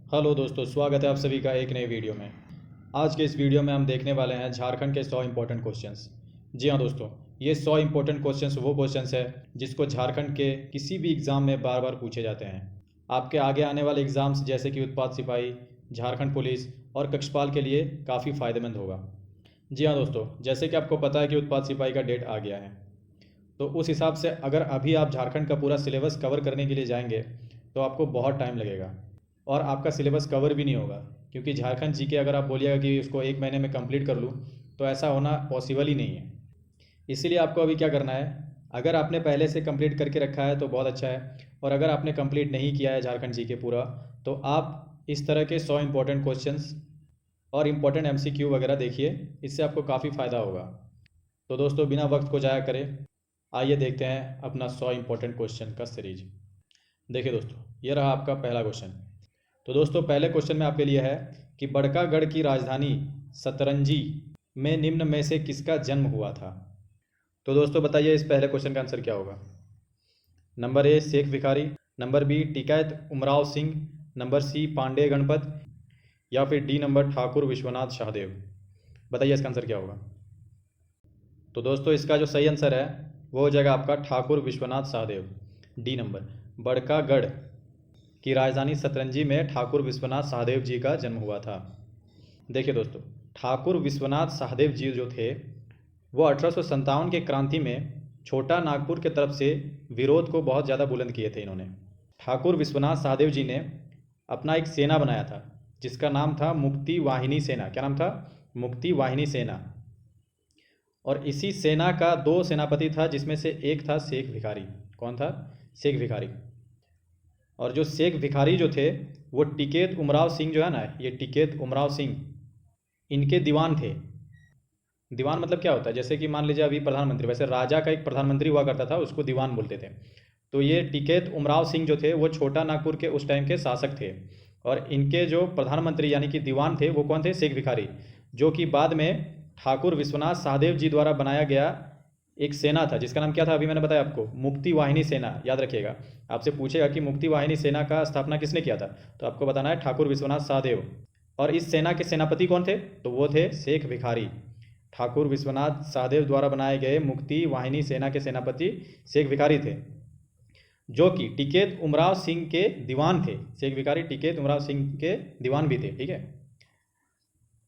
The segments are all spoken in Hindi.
हेलो दोस्तों, स्वागत है आप सभी का एक नए वीडियो में। आज के इस वीडियो में हम देखने वाले हैं झारखंड के 100 इंपॉर्टेंट क्वेश्चंस। जी हाँ दोस्तों, ये 100 इंपॉर्टेंट क्वेश्चंस वो क्वेश्चंस है जिसको झारखंड के किसी भी एग्ज़ाम में बार बार पूछे जाते हैं। आपके आगे आने वाले एग्ज़ाम्स जैसे कि उत्पाद सिपाही, झारखंड पुलिस और कक्षपाल के लिए काफ़ी फ़ायदेमंद होगा। जी हाँ दोस्तों, जैसे कि आपको पता है कि उत्पाद सिपाही का डेट आ गया है, तो उस हिसाब से अगर अभी आप झारखंड का पूरा सिलेबस कवर करने के लिए जाएंगे तो आपको बहुत टाइम लगेगा और आपका सिलेबस कवर भी नहीं होगा, क्योंकि झारखंड जीके अगर आप बोलिएगा कि उसको एक महीने में कंप्लीट कर लूँ तो ऐसा होना पॉसिबल ही नहीं है। इसीलिए आपको अभी क्या करना है, अगर आपने पहले से कंप्लीट करके रखा है तो बहुत अच्छा है, और अगर आपने कंप्लीट नहीं किया है झारखंड जीके पूरा, तो आप इस तरह के 100 इंपॉर्टेंट क्वेश्चंस और इम्पॉर्टेंट एमसीक्यू वगैरह देखिए, इससे आपको काफ़ी फ़ायदा होगा। तो दोस्तों, बिना वक्त को जाया करें, आइए देखते हैं अपना 100 इंपॉर्टेंट क्वेश्चन का सीरीज। देखिए दोस्तों, ये रहा आपका पहला क्वेश्चन। तो दोस्तों, पहले क्वेश्चन में आपके लिए है कि बड़कागढ़ की राजधानी सतरंजी में निम्न में से किसका जन्म हुआ था। तो दोस्तों बताइए, इस पहले क्वेश्चन का आंसर क्या होगा। Number A Shaikh Bhikhari, number B Tikait Umrao Singh, number C Pandey Ganpat, या फिर डी नंबर ठाकुर विश्वनाथ शाहदेव। बताइए इसका आंसर क्या होगा। तो दोस्तों, इसका जो सही आंसर है वो हो जाएगा आपका ठाकुर विश्वनाथ शाहदेव, डी नंबर। बड़कागढ़ की राजधानी सतरंजी में ठाकुर विश्वनाथ शाहदेव जी का जन्म हुआ था। देखिए दोस्तों, ठाकुर विश्वनाथ शाहदेव जी जो थे वो 1857 के क्रांति में छोटा नागपुर के तरफ से विरोध को बहुत ज़्यादा बुलंद किए थे इन्होंने। ठाकुर विश्वनाथ शाहदेव जी ने अपना एक सेना बनाया था जिसका नाम था मुक्ति वाहिनी सेना। क्या नाम था? मुक्ति वाहिनी सेना। और इसी सेना का दो सेनापति था, जिसमें से एक था शेख भिखारी। कौन था? शेख भिखारी। और जो शेख भिखारी जो थे वो टिकैत उमराव सिंह जो है ना, ये टिकैत उमराव सिंह इनके दीवान थे। दीवान मतलब क्या होता है? जैसे कि मान लीजिए अभी प्रधानमंत्री, वैसे राजा का एक प्रधानमंत्री हुआ करता था, उसको दीवान बोलते थे। तो ये टिकैत उमराव सिंह जो थे वो छोटा नागपुर के उस टाइम के शासक थे, और इनके जो प्रधानमंत्री यानी कि दीवान थे वो कौन थे? शेख भिखारी, जो कि बाद में ठाकुर विश्वनाथ शाहदेव जी द्वारा बनाया गया एक सेना था जिसका नाम क्या था? अभी मैंने बताया आपको, मुक्ति वाहिनी सेना। याद रखिएगा, आपसे पूछेगा कि मुक्ति वाहिनी सेना का स्थापना किसने किया था, तो आपको बताना है ठाकुर विश्वनाथ शाहदेव। और इस सेना के सेनापति कौन थे? तो वो थे शेख भिखारी। ठाकुर विश्वनाथ शाहदेव द्वारा बनाए गए मुक्ति वाहिनी सेना के सेनापति शेख भिखारी थे, जो कि टिकैत उमराव सिंह के दीवान थे। शेख भिखारी टिकैत उमराव सिंह के दीवान भी थे, ठीक है।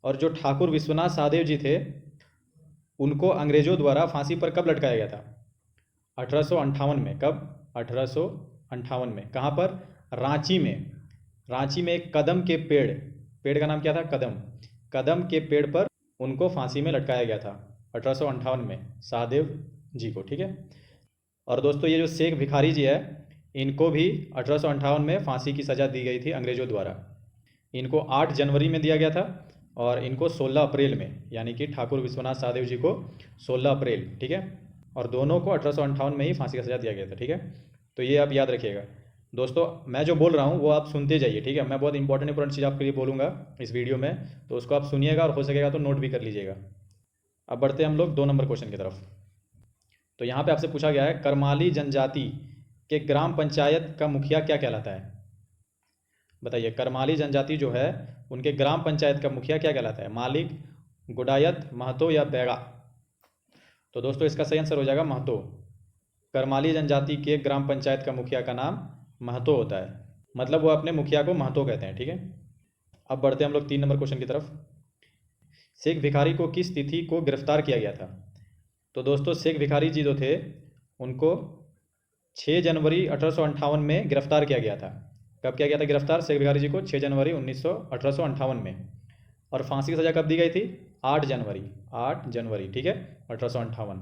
और जो ठाकुर विश्वनाथ शाहदेव जी थे उनको अंग्रेजों द्वारा फांसी पर कब लटकाया गया था? 1858 में। कब? 1858 में। कहाँ पर? रांची में। रांची में एक कदम के पेड़, पेड़ का नाम क्या था? कदम। कदम के पेड़ पर उनको फांसी में लटकाया गया था 1858 में, शाहदेव जी को, ठीक है। और दोस्तों, ये जो शेख भिखारी जी है इनको भी 1858 में फांसी की सज़ा दी गई थी अंग्रेज़ों द्वारा। इनको 8 जनवरी में दिया गया था और इनको 16 अप्रैल में, यानी कि ठाकुर विश्वनाथ शाहदेव जी को 16 अप्रैल, ठीक है। और दोनों को 1858 में ही फांसी का सज़ा दिया गया था, ठीक है। तो ये आप याद रखिएगा दोस्तों। मैं जो बोल रहा हूँ वो आप सुनते जाइए, ठीक है। मैं बहुत इंपॉर्टेंट चीज़ आपके लिए बोलूँगा इस वीडियो में, तो उसको आप सुनिएगा और हो सकेगा तो नोट भी कर लीजिएगा। अब बढ़ते हैं हम लोग 2 नंबर क्वेश्चन की तरफ। तो यहाँ पे आपसे पूछा गया है, करमाली जनजाति के ग्राम पंचायत का मुखिया क्या कहलाता है। बताइए, करमाली जनजाति जो है उनके ग्राम पंचायत का मुखिया क्या कहलाता है? मालिक, गुडायत, महतो या बैगा। तो दोस्तों, इसका सही आंसर हो जाएगा महतो। करमाली जनजाति के ग्राम पंचायत का मुखिया का नाम महतो होता है, मतलब वो अपने मुखिया को महतो कहते हैं, ठीक है। अब बढ़ते हैं हम लोग 3 नंबर क्वेश्चन की तरफ। शेख भिखारी को किस तिथि को गिरफ्तार किया गया था? तो दोस्तों, शेख भिखारी जी जो थे उनको 6 जनवरी 1858 में गिरफ्तार किया गया था। कब किया गया था गिरफ्तार शेख भिखारी जी को? 6 जनवरी 1858 में। और फांसी की सज़ा कब दी गई थी? 8 जनवरी, 8 जनवरी, ठीक है, 1858।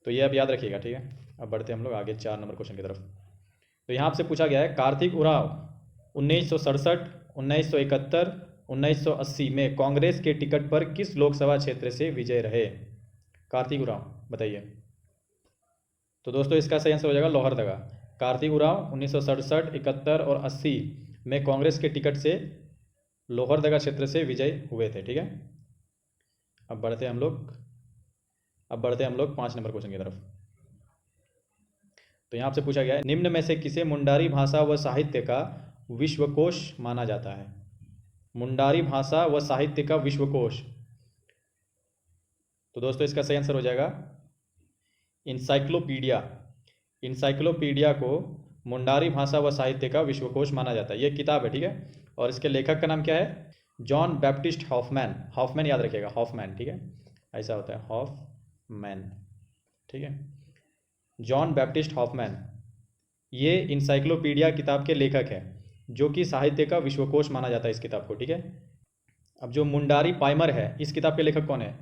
तो ये आप याद रखिएगा, ठीक है। अब बढ़ते हम लोग आगे 4 नंबर क्वेश्चन की तरफ। तो यहाँ आपसे पूछा गया है, कार्तिक उरांव 1967, 1971, 1980 में कांग्रेस के टिकट पर किस लोकसभा क्षेत्र से विजय रहे? कार्तिक उरांव, बताइए। तो दोस्तों, इसका सही आंसर हो जाएगा लोहरदगा। कार्तिक उरांव 1967, 71 और 80 में कांग्रेस के टिकट से लोहरदगा क्षेत्र से विजय हुए थे, ठीक है। अब बढ़ते हैं हम लोग 5 नंबर क्वेश्चन की तरफ। तो यहाँ आपसे पूछा गया है, निम्न में से किसे मुंडारी भाषा व साहित्य का विश्वकोश माना जाता है? मुंडारी भाषा व साहित्य का विश्वकोश। तो दोस्तों इसका सही आंसर हो जाएगा इंसाइक्लोपीडिया। इंसाइक्लोपीडिया को मुंडारी भाषा व साहित्य का विश्वकोश माना जाता है। ये किताब है, ठीक है। और इसके लेखक का नाम क्या है? John Baptist Hoffmann. हॉफमैन याद रखिएगा, हॉफमैन, ठीक है, ऐसा होता है, हॉफमैन, ठीक है, जॉन बैप्टिस्ट हॉफमैन। ये इंसाइक्लोपीडिया किताब के लेखक हैं, जो कि साहित्य का विश्वकोश माना जाता है इस किताब को, ठीक है। अब जो मुंडारी पाइमर है, इस किताब के लेखक कौन है?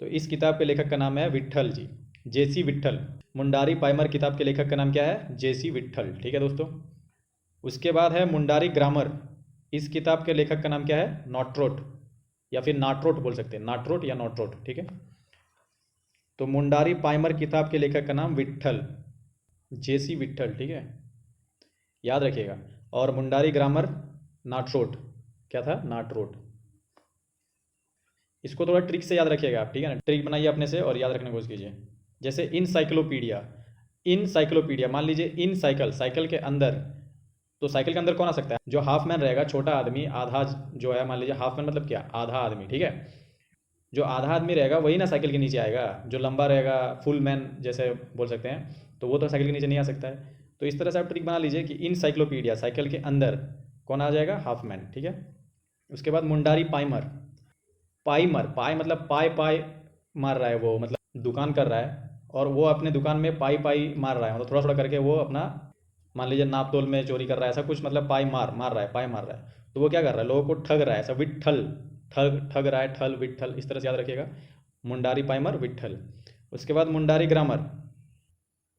तो इस किताब के लेखक का नाम है विट्ठल जी, जेसी विट्ठल। मुंडारी पाइमर किताब के लेखक का नाम क्या है? जेसी विट्ठल, ठीक है दोस्तों। उसके बाद है मुंडारी ग्रामर। इस किताब के लेखक का नाम क्या है? नॉट्रोट, या फिर नाट्रोट बोल सकते हैं, नाट्रोट या नॉट्रोट, ठीक है। तो मुंडारी पाइमर किताब के लेखक का नाम विट्ठल, जेसी विट्ठल, ठीक है, याद रखिएगा। और मुंडारी ग्रामर नाट्रोट, क्या था? नाट्रोट। इसको थोड़ा ट्रिक से याद रखिएगा आप, ठीक है ना। ट्रिक बनाइए अपने से और याद रखने की कोशिश कीजिए। जैसे इनसाइक्लोपीडिया, इनसाइक्लोपीडिया, मान लीजिए इन साइकिल, साइकिल के अंदर, तो साइकिल के अंदर कौन आ सकता है? जो हाफ मैन रहेगा, छोटा आदमी, आधा जो है, मान लीजिए हाफ मैन मतलब क्या? आधा आदमी, ठीक है। जो आधा आदमी रहेगा वही ना साइकिल के नीचे आएगा। जो लंबा रहेगा, फुल मैन जैसे बोल सकते हैं, तो वो तो साइकिल के नीचे नहीं आ सकता है। तो इस तरह से आप ट्रिक बना लीजिए कि इनसाइक्लोपीडिया, साइकिल के अंदर कौन आ जाएगा? हाफ मैन, ठीक है। उसके बाद मुंडारी पाइमर। पाइमर, पाई मतलब पाई पाई मार रहा है वो, मतलब दुकान कर रहा है, और वो अपने दुकान में पाई पाई मार रहा है, मतलब थोड़ा थोड़ा करके वो अपना, मान लीजिए नाप तोल में चोरी कर रहा है, ऐसा कुछ, मतलब पाई मार रहा है, पाई मार रहा है। तो वो क्या कर रहा है? लोगों को ठग रहा है, ऐसा विट्ठल, ठग ठग रहा है, ठल विट्ठल, इस तरह से याद रखिएगा, मुंडारी पाइमर विट्ठल। उसके बाद मुंडारी ग्रामर।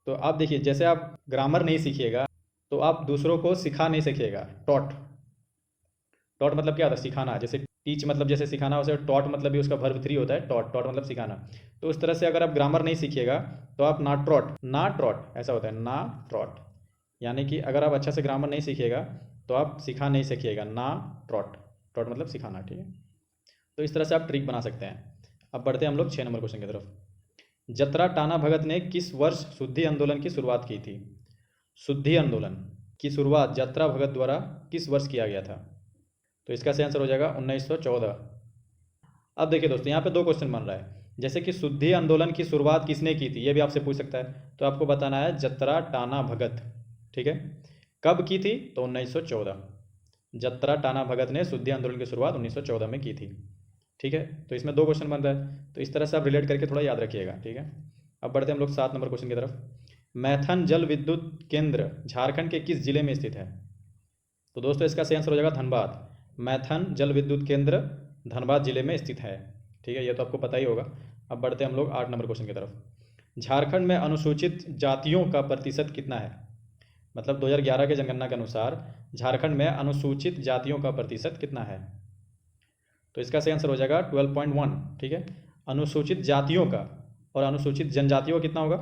तो आप देखिए, जैसे आप ग्रामर नहीं सीखिएगा तो आप दूसरों को सिखा नहीं सीखिएगा। टॉट, टॉट मतलब क्या होता है? सिखाना। जैसे टीच मतलब जैसे सिखाना, वैसे टॉट मतलब भी उसका वर्ब 3 होता है, टॉट, टॉट मतलब सिखाना। तो उस तरह से अगर आप ग्रामर नहीं सीखिएगा तो आप ना ट्रॉट, ना ट्रॉट ऐसा होता है, ना ट्रॉट, यानी कि अगर आप अच्छा से ग्रामर नहीं सीखिएगा तो आप सिखा नहीं सीखिएगा, ना ट्रॉट, ट्रॉट मतलब सिखाना, ठीक है। तो इस तरह से आप ट्रिक बना सकते हैं। अब बढ़ते हैं हम लोग 6 नंबर क्वेश्चन की तरफ। जतरा टाना भगत ने किस वर्ष शुद्धि आंदोलन की शुरुआत की थी? शुद्धि आंदोलन की शुरुआत जतरा भगत द्वारा किस वर्ष किया गया था? तो इसका सही आंसर हो जाएगा 1914। अब देखिए दोस्तों, यहाँ पे 2 क्वेश्चन बन रहा है। जैसे कि शुद्धि आंदोलन की शुरुआत किसने की थी, ये भी आपसे पूछ सकता है। तो आपको बताना है जतरा टाना भगत, ठीक है। कब की थी? तो 1914। जतरा टाना भगत ने शुद्धि आंदोलन की शुरुआत 1914 में की थी, ठीक है। तो इसमें 2 क्वेश्चन बन रहा है, तो इस तरह से आप रिलेट करके थोड़ा याद रखिएगा, ठीक है। अब बढ़ते हैं हम लोग 7 नंबर क्वेश्चन की तरफ। मैथन जल विद्युत केंद्र झारखंड के किस जिले में स्थित है? तो दोस्तों इसका सही आंसर हो जाएगा धनबाद। मैथन जल विद्युत केंद्र धनबाद जिले में स्थित है, ठीक है, ये तो आपको पता ही होगा। अब बढ़ते हैं हम लोग 8 नंबर क्वेश्चन की तरफ। झारखंड में अनुसूचित जातियों का प्रतिशत कितना है? मतलब 2011 के जनगणना के अनुसार झारखंड में अनुसूचित जातियों का प्रतिशत कितना है? तो इसका सही आंसर हो जाएगा 12.1, ठीक है। अनुसूचित जातियों का, और अनुसूचित जनजातियों का कितना होगा?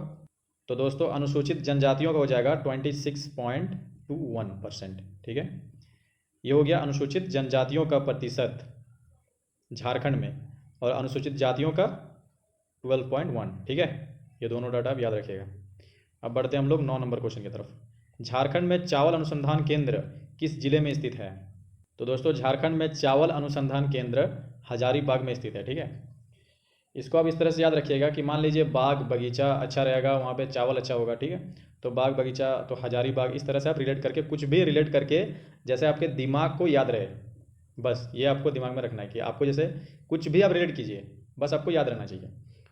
तो दोस्तों अनुसूचित जनजातियों का हो जाएगा 26.21%, ठीक है। ये हो गया अनुसूचित जनजातियों का प्रतिशत झारखंड में, और अनुसूचित जातियों का 12.1, ठीक है। ये दोनों डाटा आप याद रखिएगा। अब बढ़ते हैं हम लोग 9 नंबर क्वेश्चन की तरफ। झारखंड में चावल अनुसंधान केंद्र किस जिले में स्थित है? तो दोस्तों झारखंड में चावल अनुसंधान केंद्र हजारीबाग में स्थित है, ठीक है। इसको आप इस तरह से याद रखिएगा कि मान लीजिए बाग बगीचा अच्छा रहेगा, वहाँ पे चावल अच्छा होगा, ठीक है। तो बाग बगीचा तो हजारीबाग, इस तरह से आप रिलेट करके, कुछ भी रिलेट करके, जैसे आपके दिमाग को याद रहे, बस ये आपको दिमाग में रखना है कि आपको जैसे कुछ भी आप रिलेट कीजिए, बस आपको याद रहना चाहिए।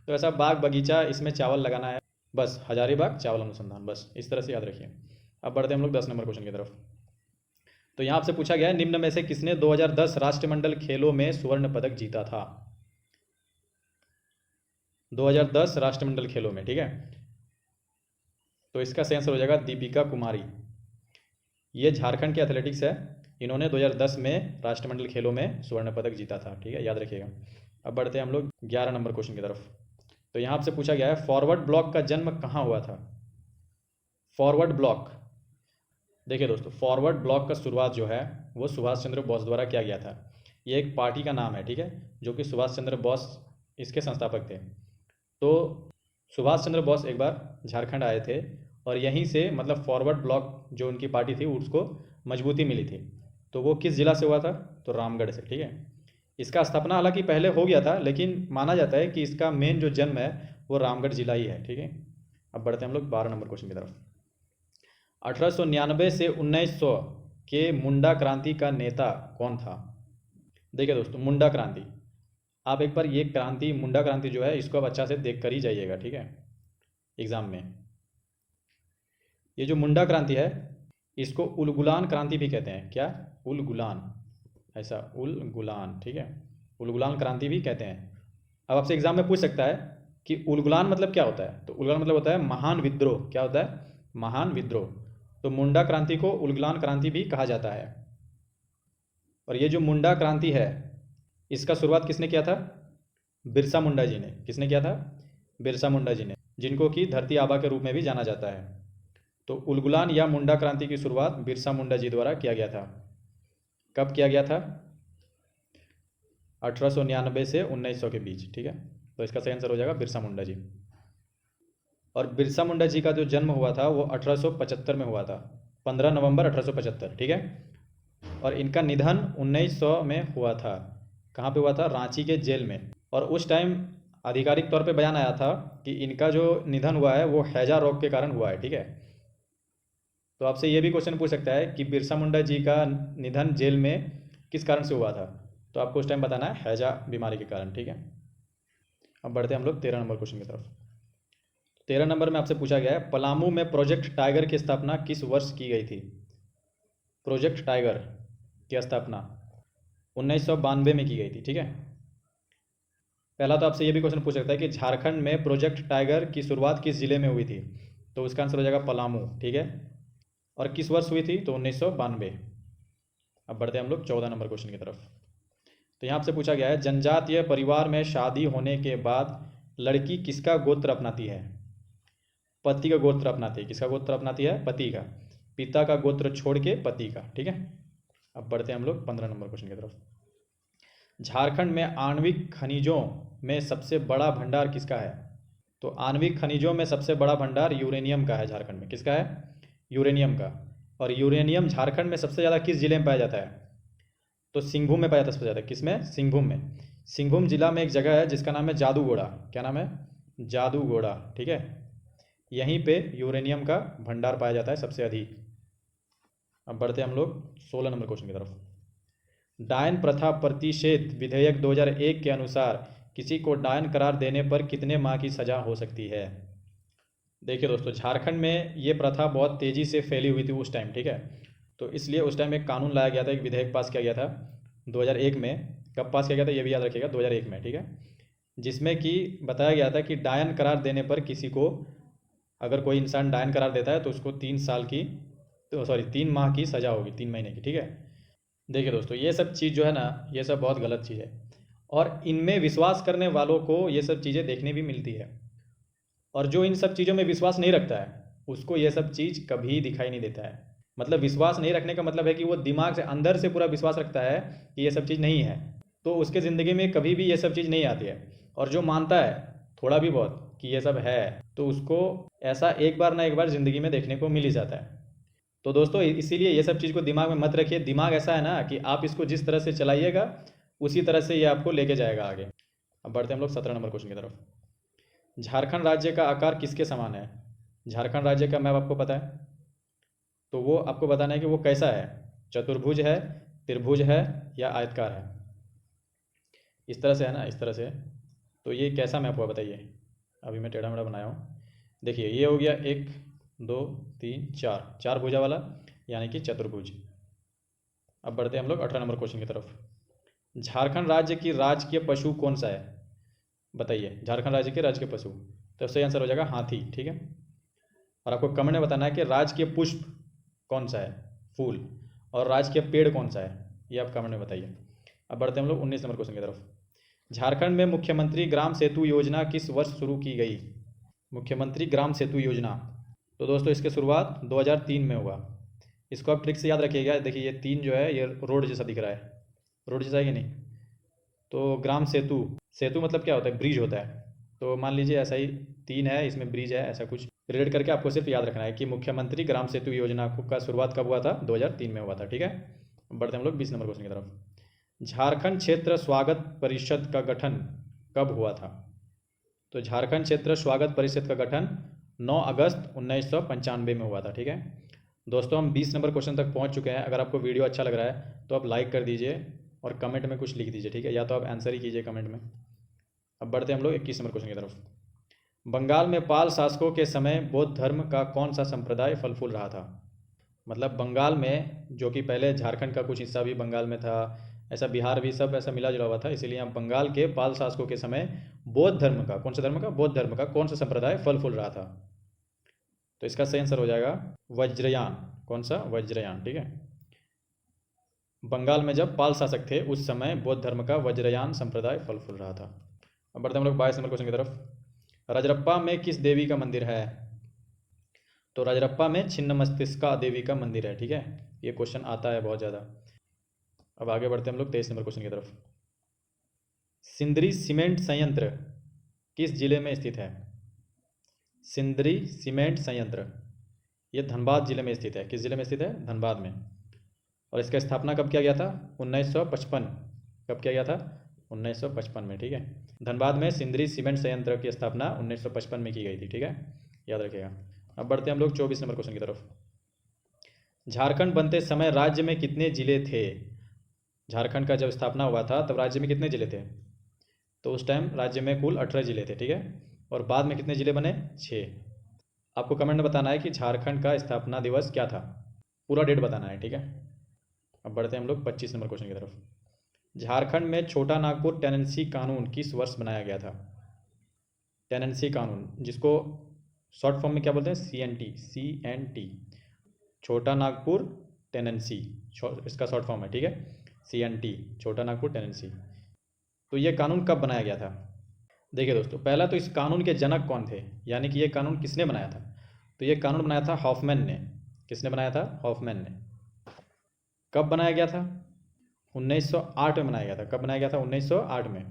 तो ऐसा बाग बगीचा, इसमें चावल लगाना है, बस हजारीबाग चावल अनुसंधान, बस इस तरह से याद रखिए। अब बढ़ते हैं हम लोग 10 नंबर क्वेश्चन की तरफ। तो यहाँ आपसे पूछा गया है, निम्न में से किसने 2010 राष्ट्रमंडल खेलों में स्वर्ण पदक जीता था? 2010 राष्ट्रमंडल खेलों में, ठीक है। तो इसका सही आंसर हो जाएगा दीपिका कुमारी। ये झारखंड के एथलेटिक्स है, इन्होंने 2010 में राष्ट्रमंडल खेलों में स्वर्ण पदक जीता था, ठीक है, याद रखिएगा। अब बढ़ते हैं हम लोग 11 नंबर क्वेश्चन की तरफ। तो यहाँ आपसे पूछा गया है, फॉरवर्ड ब्लॉक का जन्म कहाँ हुआ था? फॉरवर्ड ब्लॉक, देखिए दोस्तों, फॉरवर्ड ब्लॉक का शुरुआत जो है वो सुभाष चंद्र बोस द्वारा किया गया था। ये एक पार्टी का नाम है, ठीक है, जो कि सुभाष चंद्र बोस इसके संस्थापक थे। तो सुभाष चंद्र बोस एक बार झारखंड आए थे और यहीं से मतलब फॉरवर्ड ब्लॉक जो उनकी पार्टी थी उसको मजबूती मिली थी। तो वो किस ज़िला से हुआ था? तो रामगढ़ से। ठीक है, इसका स्थापना हालांकि पहले हो गया था, लेकिन माना जाता है कि इसका मेन जो जन्म है वो रामगढ़ जिला ही है। ठीक है, अब बढ़ते हैं हम लोग 12 नंबर क्वेश्चन की तरफ। 1899 से 1900 के मुंडा क्रांति का नेता कौन था? देखिए दोस्तों, मुंडा क्रांति, आप एक बार ये क्रांति, मुंडा क्रांति जो है इसको आप अच्छा से देख कर ही जाइएगा। ठीक है, एग्जाम में ये जो मुंडा क्रांति है इसको उलगुलान क्रांति भी कहते हैं। क्या? उलगुलान, ऐसा उलगुलान। ठीक है, उलगुलान क्रांति भी कहते हैं। अब आपसे एग्जाम में पूछ सकता है कि उलगुलान मतलब क्या होता है? तो उलगुलान मतलब होता है महान विद्रोह। क्या होता है? महान विद्रोह। तो मुंडा क्रांति को उलगुलान क्रांति भी कहा जाता है। और ये जो मुंडा क्रांति है इसका शुरुआत किसने किया था? बिरसा मुंडा जी ने। किसने किया था? बिरसा मुंडा जी ने, जिनको कि धरती आबा के रूप में भी जाना जाता है। तो उलगुलान या मुंडा क्रांति की शुरुआत बिरसा मुंडा जी द्वारा किया गया था। कब किया गया था? 1899 से 1900 के बीच। ठीक है, तो इसका सही आंसर हो जाएगा बिरसा मुंडा जी। और बिरसा मुंडा जी का जो जन्म हुआ था वो 1875 में हुआ था, 15 नवंबर 1875। ठीक है, और इनका निधन 1900 में हुआ था। कहाँ पे हुआ था? रांची के जेल में। और उस टाइम आधिकारिक तौर पे बयान आया था कि इनका जो निधन हुआ है वो हैजा रोग के कारण हुआ है। ठीक है, तो आपसे ये भी क्वेश्चन पूछ सकता है कि बिरसा मुंडा जी का निधन जेल में किस कारण से हुआ था? तो आपको उस टाइम बताना है हैजा बीमारी के कारण। ठीक है, अब बढ़ते हैं हम लोग 13 नंबर क्वेश्चन की तरफ। 13 नंबर में आपसे पूछा गया है पलामू में प्रोजेक्ट टाइगर की स्थापना किस वर्ष की गई थी? प्रोजेक्ट टाइगर की स्थापना 1992 में की गई थी। ठीक है, पहला तो आपसे ये भी क्वेश्चन पूछ सकता है कि झारखंड में प्रोजेक्ट टाइगर की शुरुआत किस जिले में हुई थी? तो उसका आंसर हो जाएगा पलामू। ठीक है, और किस वर्ष हुई थी? तो 1992। अब बढ़ते हैं हम लोग 14 नंबर क्वेश्चन की तरफ। तो यहाँ से पूछा गया है जनजातीय परिवार में शादी होने के बाद लड़की किसका गोत्र अपनाती है? पति का गोत्र अपनाती है। किसका गोत्र अपनाती है? पति का। पिता का गोत्र छोड़ के पति का। ठीक है, अब बढ़ते हैं हम लोग 15 नंबर क्वेश्चन की तरफ। झारखंड में आणविक खनिजों में सबसे बड़ा भंडार किसका है? तो आणविक खनिजों में सबसे बड़ा भंडार यूरेनियम का है झारखंड में। किसका है? यूरेनियम का। और यूरेनियम झारखंड में सबसे ज़्यादा किस जिले में पाया जाता है? तो सिंहभूम में पाया जाता है सबसे ज़्यादा। किसमें? सिंहभूम में। सिंहभूम जिला में एक जगह है जिसका नाम है जादूगोड़ा। क्या नाम है? जादूगोड़ा। ठीक है, यहीं पे यूरेनियम का भंडार पाया जाता है सबसे अधिक। अब बढ़ते हैं हम लोग 16 नंबर क्वेश्चन की तरफ। डायन प्रथा प्रतिषेध विधेयक 2001 के अनुसार किसी को डायन करार देने पर कितने माह की सजा हो सकती है? देखिए दोस्तों, झारखंड में ये प्रथा बहुत तेज़ी से फैली हुई थी उस टाइम। ठीक है, तो इसलिए उस टाइम एक कानून लाया गया था, एक विधेयक पास किया गया था 2001 में। कब पास किया गया था ये भी याद रखिएगा, 2001 में। ठीक है, जिसमें कि बताया गया था कि डायन करार देने पर किसी को, अगर कोई इंसान डायन करार देता है तो उसको 3 माह की सज़ा होगी, 3 महीने की। ठीक है, देखिए दोस्तों, ये सब चीज़ जो है ना, ये सब बहुत गलत चीज़ है और इनमें विश्वास करने वालों को ये सब चीज़ें देखने भी मिलती है। और जो इन सब चीज़ों में विश्वास नहीं रखता है उसको ये सब चीज़ कभी दिखाई नहीं देता है। मतलब विश्वास नहीं रखने का मतलब है कि वो दिमाग से अंदर से पूरा विश्वास रखता है कि ये सब चीज़ नहीं है, तो उसके ज़िंदगी में कभी भी ये सब चीज़ नहीं आती है। और जो मानता है थोड़ा भी बहुत कि ये सब है, तो उसको ऐसा एक बार ना एक बार ज़िंदगी में देखने को मिल ही जाता है। तो दोस्तों, इसीलिए ये सब चीज़ को दिमाग में मत रखिए। दिमाग ऐसा है ना कि आप इसको जिस तरह से चलाइएगा उसी तरह से ये आपको लेके जाएगा आगे। अब बढ़ते हैं हम लोग 17 नंबर क्वेश्चन की तरफ। झारखंड राज्य का आकार किसके समान है? झारखंड राज्य का मैप आपको पता है, तो वो आपको बताना है कि वो कैसा है। चतुर्भुज है, त्रिभुज है या आयतकार है? इस तरह से है ना, इस तरह से। तो ये कैसा मैप हुआ बताइए? अभी मैं टेढ़ा मेढ़ा बनाया हूँ। देखिए, ये हो गया 1 2 3 4, 4 भुजा वाला, यानी कि चतुर्भुज। अब बढ़ते हैं हम लोग 18 नंबर क्वेश्चन की तरफ। झारखंड राज्य की राजकीय पशु कौन सा है? बताइए, झारखंड राज्य के राजकीय पशु। तो सही आंसर हो जाएगा हाथी। ठीक है, और आपको कमेंट में बताना है कि राजकीय पुष्प कौन सा है, फूल, और राजकीय पेड़ कौन सा है, ये आप कमेंट में बताइए। अब बढ़ते हैं हम लोग 19 नंबर क्वेश्चन की तरफ। झारखंड में मुख्यमंत्री ग्राम सेतु योजना किस वर्ष शुरू की गई? मुख्यमंत्री ग्राम सेतु योजना, तो दोस्तों इसकी शुरुआत 2003 में हुआ। इसको आप ट्रिक से याद रखिएगा। देखिए, ये 3 जो है ये रोड जैसा दिख रहा है, रोड जैसा है कि नहीं? तो ग्राम सेतु, सेतु मतलब क्या होता है? ब्रिज होता है। तो मान लीजिए ऐसा ही 3 है, इसमें ब्रिज है, ऐसा कुछ रिलेट करके आपको सिर्फ याद रखना है कि मुख्यमंत्री ग्राम सेतु योजना का शुरुआत कब हुआ था, 2003 में हुआ था। ठीक है, बढ़ते हम लोग 20 नंबर क्वेश्चन की तरफ। झारखंड क्षेत्र स्वागत परिषद का गठन कब हुआ था? तो झारखंड क्षेत्र स्वागत परिषद का गठन 9 अगस्त 1995 में हुआ था। ठीक है दोस्तों, हम 20 नंबर क्वेश्चन तक पहुंच चुके हैं। अगर आपको वीडियो अच्छा लग रहा है तो आप लाइक कर दीजिए और कमेंट में कुछ लिख दीजिए। ठीक है, या तो आप आंसर ही कीजिए कमेंट में। अब बढ़ते हैं हम लोग 21 नंबर क्वेश्चन की तरफ। बंगाल में पाल शासकों के समय बौद्ध धर्म का कौन सा संप्रदाय फल फूल रहा था? मतलब बंगाल में, जो कि पहले झारखंड का कुछ हिस्सा भी बंगाल में था, ऐसा बिहार भी, सब ऐसा मिला जुला हुआ था, इसीलिए हम बंगाल के पाल शासकों के समय बौद्ध धर्म का, कौन सा धर्म का? बौद्ध धर्म का कौन सा संप्रदाय फल फूल रहा था? तो इसका सही आंसर हो जाएगा वज्रयान। कौन सा? वज्रयान। ठीक है, बंगाल में जब पाल शासक थे उस समय बौद्ध धर्म का वज्रयान संप्रदाय फल फूल रहा था। अब बढ़ते हम लोग 22 नंबर क्वेश्चन की तरफ। रजरप्पा में किस देवी का मंदिर है? तो रजरप्पा में छिन्नमस्तिका देवी का मंदिर है। ठीक है, ये क्वेश्चन आता है बहुत ज़्यादा। अब आगे बढ़ते हम लोग 23 नंबर क्वेश्चन की तरफ। सिंदरी सीमेंट संयंत्र किस जिले में स्थित है? सिंदरी सीमेंट संयंत्र ये धनबाद जिले में स्थित है। किस जिले में स्थित है? धनबाद में। और इसका स्थापना कब किया गया था? 1955। कब किया गया था? 1955 में। ठीक है, धनबाद में सिंदरी सीमेंट संयंत्र की स्थापना 1955 में की गई थी। ठीक है, याद रखिएगा। अब बढ़ते हैं हम लोग 24 नंबर क्वेश्चन की तरफ। झारखंड बनते समय राज्य में कितने जिले थे? झारखंड का जब स्थापना हुआ था तब राज्य में कितने जिले थे? तो उस टाइम राज्य में कुल 18 जिले थे। ठीक है, और बाद में कितने जिले बने? 6। आपको कमेंट में बताना है कि झारखंड का स्थापना दिवस क्या था, पूरा डेट बताना है। ठीक है, अब बढ़ते हैं हम लोग 25 नंबर क्वेश्चन की तरफ। झारखंड में छोटा नागपुर टेनेंसी कानून किस वर्ष बनाया गया था? टेनेंसी कानून, जिसको शॉर्ट फॉर्म में क्या बोलते हैं? CNT, छोटा नागपुर टेनेंसी, इसका शॉर्ट फॉर्म है। ठीक है, CNT, छोटा नागपुर टेनेंसी। तो ये कानून कब बनाया गया था? देखिए दोस्तों, पहला तो इस कानून के जनक कौन थे, यानी कि ये कानून किसने बनाया था? तो ये कानून बनाया था हॉफमैन ने। किसने बनाया था? हॉफमैन ने। कब बनाया गया था? 1908 में बनाया गया था। कब बनाया गया था? 1908 में।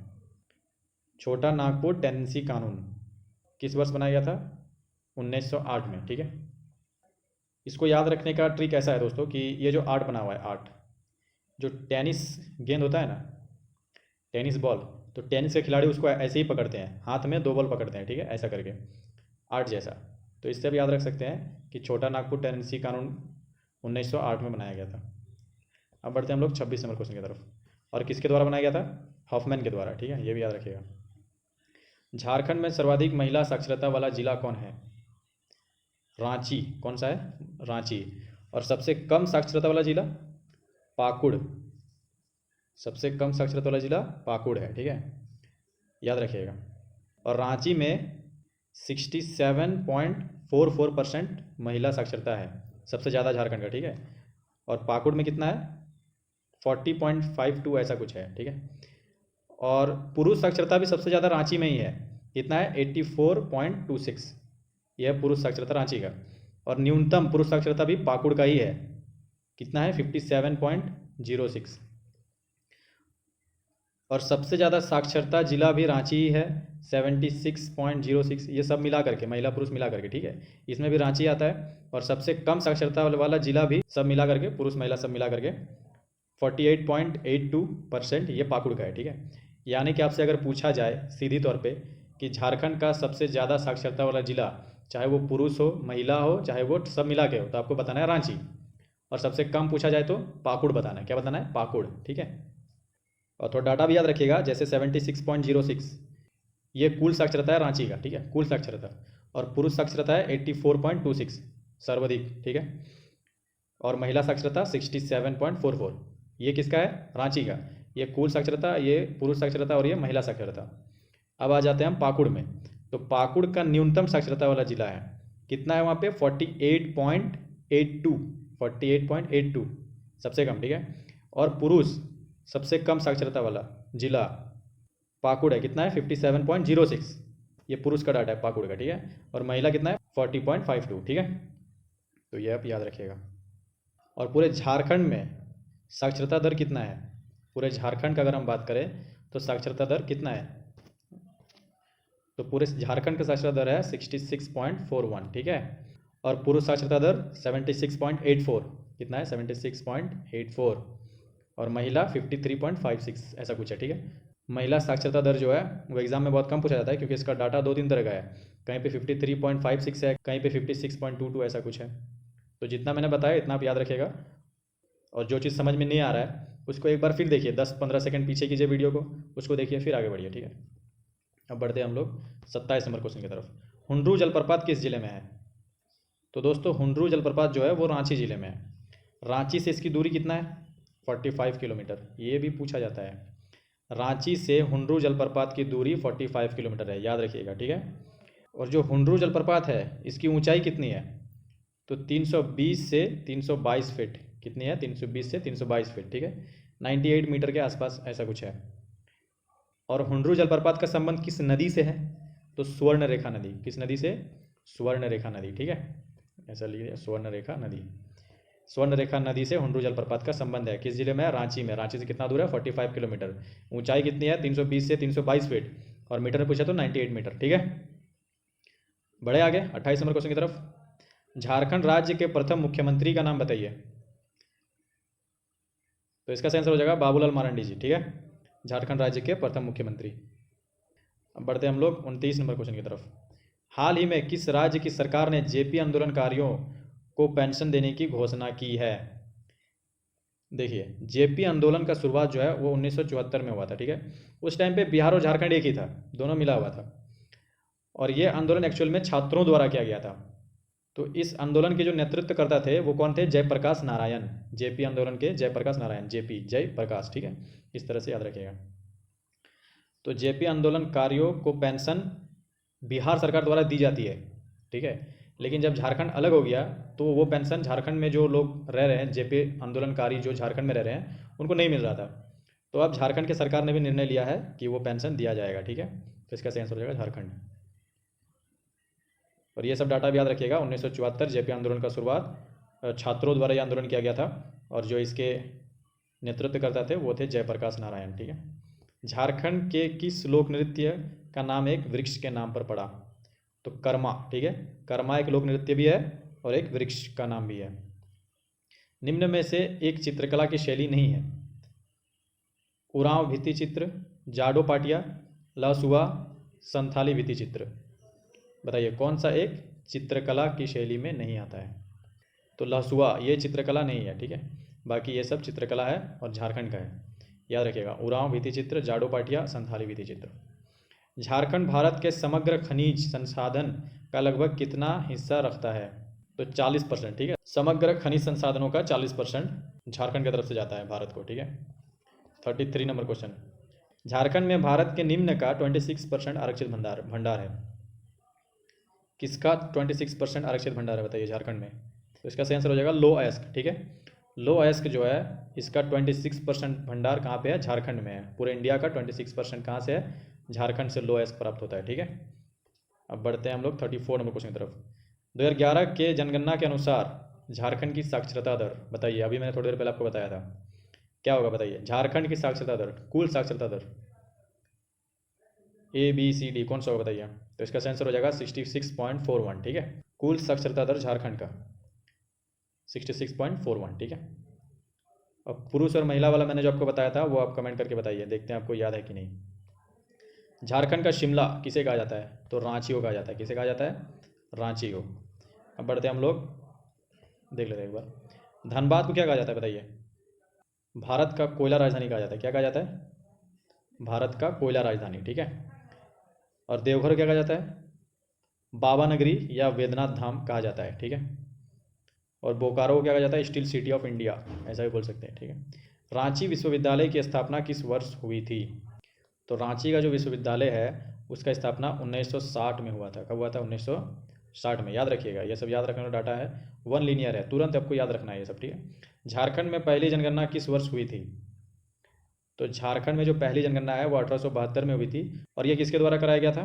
छोटा नागपुर टेनेंसी कानून किस वर्ष बनाया गया था? 1908 में। ठीक है, इसको याद रखने का ट्रिक ऐसा है दोस्तों कि ये जो 8 बना हुआ है, 8, जो टेनिस गेंद होता है ना, टेनिस बॉल, तो टेनिस के खिलाड़ी उसको ऐसे ही पकड़ते हैं, हाथ में 2 बॉल पकड़ते हैं। ठीक है, ऐसा करके 8 जैसा। तो इससे भी याद रख सकते हैं कि छोटा नागपुर टेनेंसी कानून 1908 में बनाया गया था। अब बढ़ते हैं हम लोग 26 नंबर क्वेश्चन की तरफ। और किसके द्वारा बनाया गया था? हॉफमैन के द्वारा। ठीक है, ये भी याद रखिएगा। झारखंड में सर्वाधिक महिला साक्षरता वाला जिला कौन है? रांची। कौन सा है? रांची। और सबसे कम साक्षरता वाला जिला? पाकुड़। सबसे कम साक्षरता वाला जिला पाकुड़ है। ठीक है, याद रखिएगा। और रांची में 67.44% महिला साक्षरता है, सबसे ज़्यादा झारखंड का। ठीक है, और पाकुड़ में कितना है? 40.52 ऐसा कुछ है। ठीक है, और पुरुष साक्षरता भी सबसे ज़्यादा रांची में ही है। कितना है? 84.26। यह पुरुष साक्षरता रांची का। और न्यूनतम पुरुष साक्षरता भी पाकुड़ का ही है। कितना है? 57.06। और सबसे ज़्यादा साक्षरता जिला भी रांची ही है, 76.06। ये सब मिला करके, महिला पुरुष मिला करके। ठीक है, इसमें भी रांची आता है। और सबसे कम साक्षरता वाला जिला भी सब मिला करके, पुरुष महिला सब मिला करके 48.82% ये पाकुड़ का है। ठीक है, यानी कि आपसे अगर पूछा जाए सीधी तौर पे कि झारखंड का सबसे ज़्यादा साक्षरता वाला जिला, चाहे वो पुरुष हो, महिला हो, चाहे वो सब मिला के हो, तो आपको बताना है रांची। और सबसे कम पूछा जाए तो पाकुड़ बताना है। क्या बताना है? पाकुड़। ठीक है, और थोड़ा डाटा भी याद रखिएगा, जैसे 76.06 ये कुल साक्षरता है रांची का। ठीक है, कुल साक्षरता। और पुरुष साक्षरता है 84.26, सर्वाधिक। ठीक है, और महिला साक्षरता 67.44, ये किसका है? रांची का। ये कुल साक्षरता, ये पुरुष साक्षरता, और ये महिला साक्षरता। अब आ जाते हैं हम पाकुड़ में। तो पाकुड़ का न्यूनतम साक्षरता वाला जिला है, कितना है वहाँ पे? 48.82, 48.82 सबसे कम। ठीक है, और पुरुष सबसे कम साक्षरता वाला जिला पाकुड़ है। कितना है? 57.06, ये पुरुष का डाटा है पाकुड़ का। ठीक है, और महिला कितना है? 40.52। ठीक है, तो ये आप याद रखिएगा। और पूरे झारखंड में साक्षरता दर कितना है? पूरे झारखंड का अगर हम बात करें तो साक्षरता दर कितना है? तो पूरे झारखंड का साक्षरता दर है 66.41, ठीक है। और पुरुष साक्षरता दर 76.84, कितना है 76.84, और महिला 53.56 ऐसा कुछ है, ठीक है। महिला साक्षरता दर जो है वो एग्जाम में बहुत कम पूछा जाता है, क्योंकि इसका डाटा 2-3 तरह का है, कहीं पे 53.56 है, कहीं पे 56.22 ऐसा कुछ है। तो जितना मैंने बताया इतना आप याद रखिएगा, और जो चीज़ समझ में नहीं आ रहा है उसको एक बार फिर देखिए, 10-15 सेकंड पीछे कीजिए वीडियो को, उसको देखिए फिर आगे बढ़िए, ठीक है। अब बढ़ते हैं हम लोग 27 नंबर क्वेश्चन की तरफ। हुंड्रू जलप्रपात किस जिले में है? तो दोस्तों हुंड्रू जलप्रपात जो है वो रांची जिले में है। रांची से इसकी दूरी कितना है? 45 किलोमीटर, ये भी पूछा जाता है। रांची से हुंड्रू जलप्रपात की दूरी 45 किलोमीटर है, याद रखिएगा, ठीक है। और जो हुंड्रू जलप्रपात है इसकी ऊंचाई कितनी है? तो 320 से 322 फीट, कितनी है? 320 से 322 फीट, ठीक है, 98 मीटर के आसपास ऐसा कुछ है। और हुंड्रू जलप्रपात का संबंध किस नदी से है? तो स्वर्ण रेखा नदी। किस नदी से? स्वर्ण रेखा नदी, ठीक है, ऐसा लिखिए, स्वर्ण रेखा नदी। स्वर्ण रेखा नदी से हुंड्रू जलप्रपात का संबंध है। किस जिले में? रांची में। रांची से कितना दूर है? 45 किलोमीटर। ऊंचाई कितनी है? 320 से 322 फीट, और मीटर में पूछा तो 98 मीटर, ठीक है। बढ़े आगे 28 नंबर क्वेश्चन की तरफ। झारखंड राज्य के प्रथम मुख्यमंत्री का नाम बताइए। तो इसका आंसर हो जाएगा बाबूलाल मरांडी जी, ठीक है, झारखंड राज्य के प्रथम मुख्यमंत्री। अब बढ़ते हम लोग 29 नंबर क्वेश्चन की तरफ। हाल ही में किस राज्य की सरकार ने जेपी आंदोलनकारियों को पेंशन देने की घोषणा की है? देखिए जेपी आंदोलन का शुरुआत जो है वो 1974 में हुआ था, ठीक है। उस टाइम पे बिहार और झारखंड एक ही था, दोनों मिला हुआ था, और ये आंदोलन एक्चुअल में छात्रों द्वारा किया गया था। तो इस आंदोलन के जो नेतृत्व करता थे वो कौन थे? जयप्रकाश नारायण। जेपी आंदोलन के जयप्रकाश नारायण, जेपी जयप्रकाश, ठीक है, इस तरह से याद रखिएगा। तो जेपी आंदोलनकारियों को पेंशन बिहार सरकार द्वारा दी जाती है, ठीक है, लेकिन जब झारखंड अलग हो गया तो वो पेंशन झारखंड में जो लोग रह रहे हैं, जेपी आंदोलनकारी जो झारखंड में रह रहे हैं, उनको नहीं मिल रहा था। तो अब झारखंड की सरकार ने भी निर्णय लिया है कि वो पेंशन दिया जाएगा, ठीक है। तो इसका सही आंसर हो जाएगा झारखंड। और ये सब डाटा भी याद रखिएगा। 1974 जेपी आंदोलन का शुरुआत छात्रों द्वारा ये आंदोलन किया गया था, और जो इसके नेतृत्व करता थे वो थे जयप्रकाश नारायण, ठीक है। झारखंड के किस लोक नृत्य का नाम एक वृक्ष के नाम पर पड़ा? तो कर्मा, ठीक है, कर्मा एक लोक नृत्य भी है और एक वृक्ष का नाम भी है। निम्न में से एक चित्रकला की शैली नहीं है? उरांव भित्ति चित्र, जाडो पाटिया, लहसुआ, संथाली भित्ति चित्र। बताइए कौन सा एक चित्रकला की शैली में नहीं आता है? तो लहसुआ ये चित्रकला नहीं है, ठीक है, बाकी ये सब चित्रकला है और झारखंड का है, याद रखिएगा। उरांव भित्ति चित्र, जाडो पाटिया, संथाली भित्ति चित्र। झारखंड भारत के समग्र खनिज संसाधन का लगभग कितना हिस्सा रखता है? तो 40%, ठीक है, समग्र खनिज संसाधनों का 40% झारखंड की तरफ से जाता है भारत को, ठीक है। 33 नंबर क्वेश्चन। झारखंड में भारत के निम्न का 26% आरक्षित भंडार है। किसका 26% आरक्षित भंडार है बताइए झारखंड में? तो इसका सही आंसर हो जाएगा लो अयस्क, ठीक है। लो अयस्क जो है इसका 26% भंडार कहाँ पे है? झारखंड में है। पूरे इंडिया का 26% कहाँ से है? झारखंड से लो अयस्क प्राप्त होता है, ठीक है। अब बढ़ते हैं हम लोग 34 नंबर क्वेश्चन की तरफ। 2011 के जनगणना के अनुसार झारखंड की साक्षरता दर बताइए। अभी मैंने थोड़ी देर पहले आपको बताया था, क्या होगा बताइए? झारखंड की साक्षरता दर, कुल साक्षरता दर, ABCD कौन सा होगा बताइए? तो इसका आंसर हो जाएगा 66.41, ठीक है, कुल साक्षरता दर झारखंड का 66.41, ठीक है। अब पुरुष और महिला वाला मैंने जो आपको बताया था वो आप कमेंट करके बताइए, देखते हैं आपको याद है कि नहीं। झारखंड का शिमला किसे कहा जाता है? तो रांची को कहा जाता है। किसे कहा जाता है? रांची को। अब बढ़ते हैं हम लोग, देख लेते हैं एक बार। धनबाद को क्या कहा जाता है बताइए? भारत का कोयला राजधानी कहा जाता है। क्या कहा जाता है? भारत का कोयला राजधानी, ठीक है। और देवघर को क्या कहा जाता है? बाबा नगरी या वेदनाथ धाम कहा जाता है, ठीक है। और बोकारो को क्या कहा जाता है? स्टील सिटी ऑफ इंडिया, ऐसा भी बोल सकते हैं, ठीक है। रांची विश्वविद्यालय की स्थापना किस वर्ष हुई थी? तो रांची का जो विश्वविद्यालय है उसका स्थापना 1960 में हुआ था। कब हुआ था? 1960 में, याद रखिएगा, ये सब याद रखने वाला डाटा है, वन लीनियर है, तुरंत आपको याद रखना है ये सब, ठीक है। झारखंड में पहली जनगणना किस वर्ष हुई थी? तो झारखंड में जो पहली जनगणना है वो 1872 में हुई थी, और ये किसके द्वारा कराया गया था?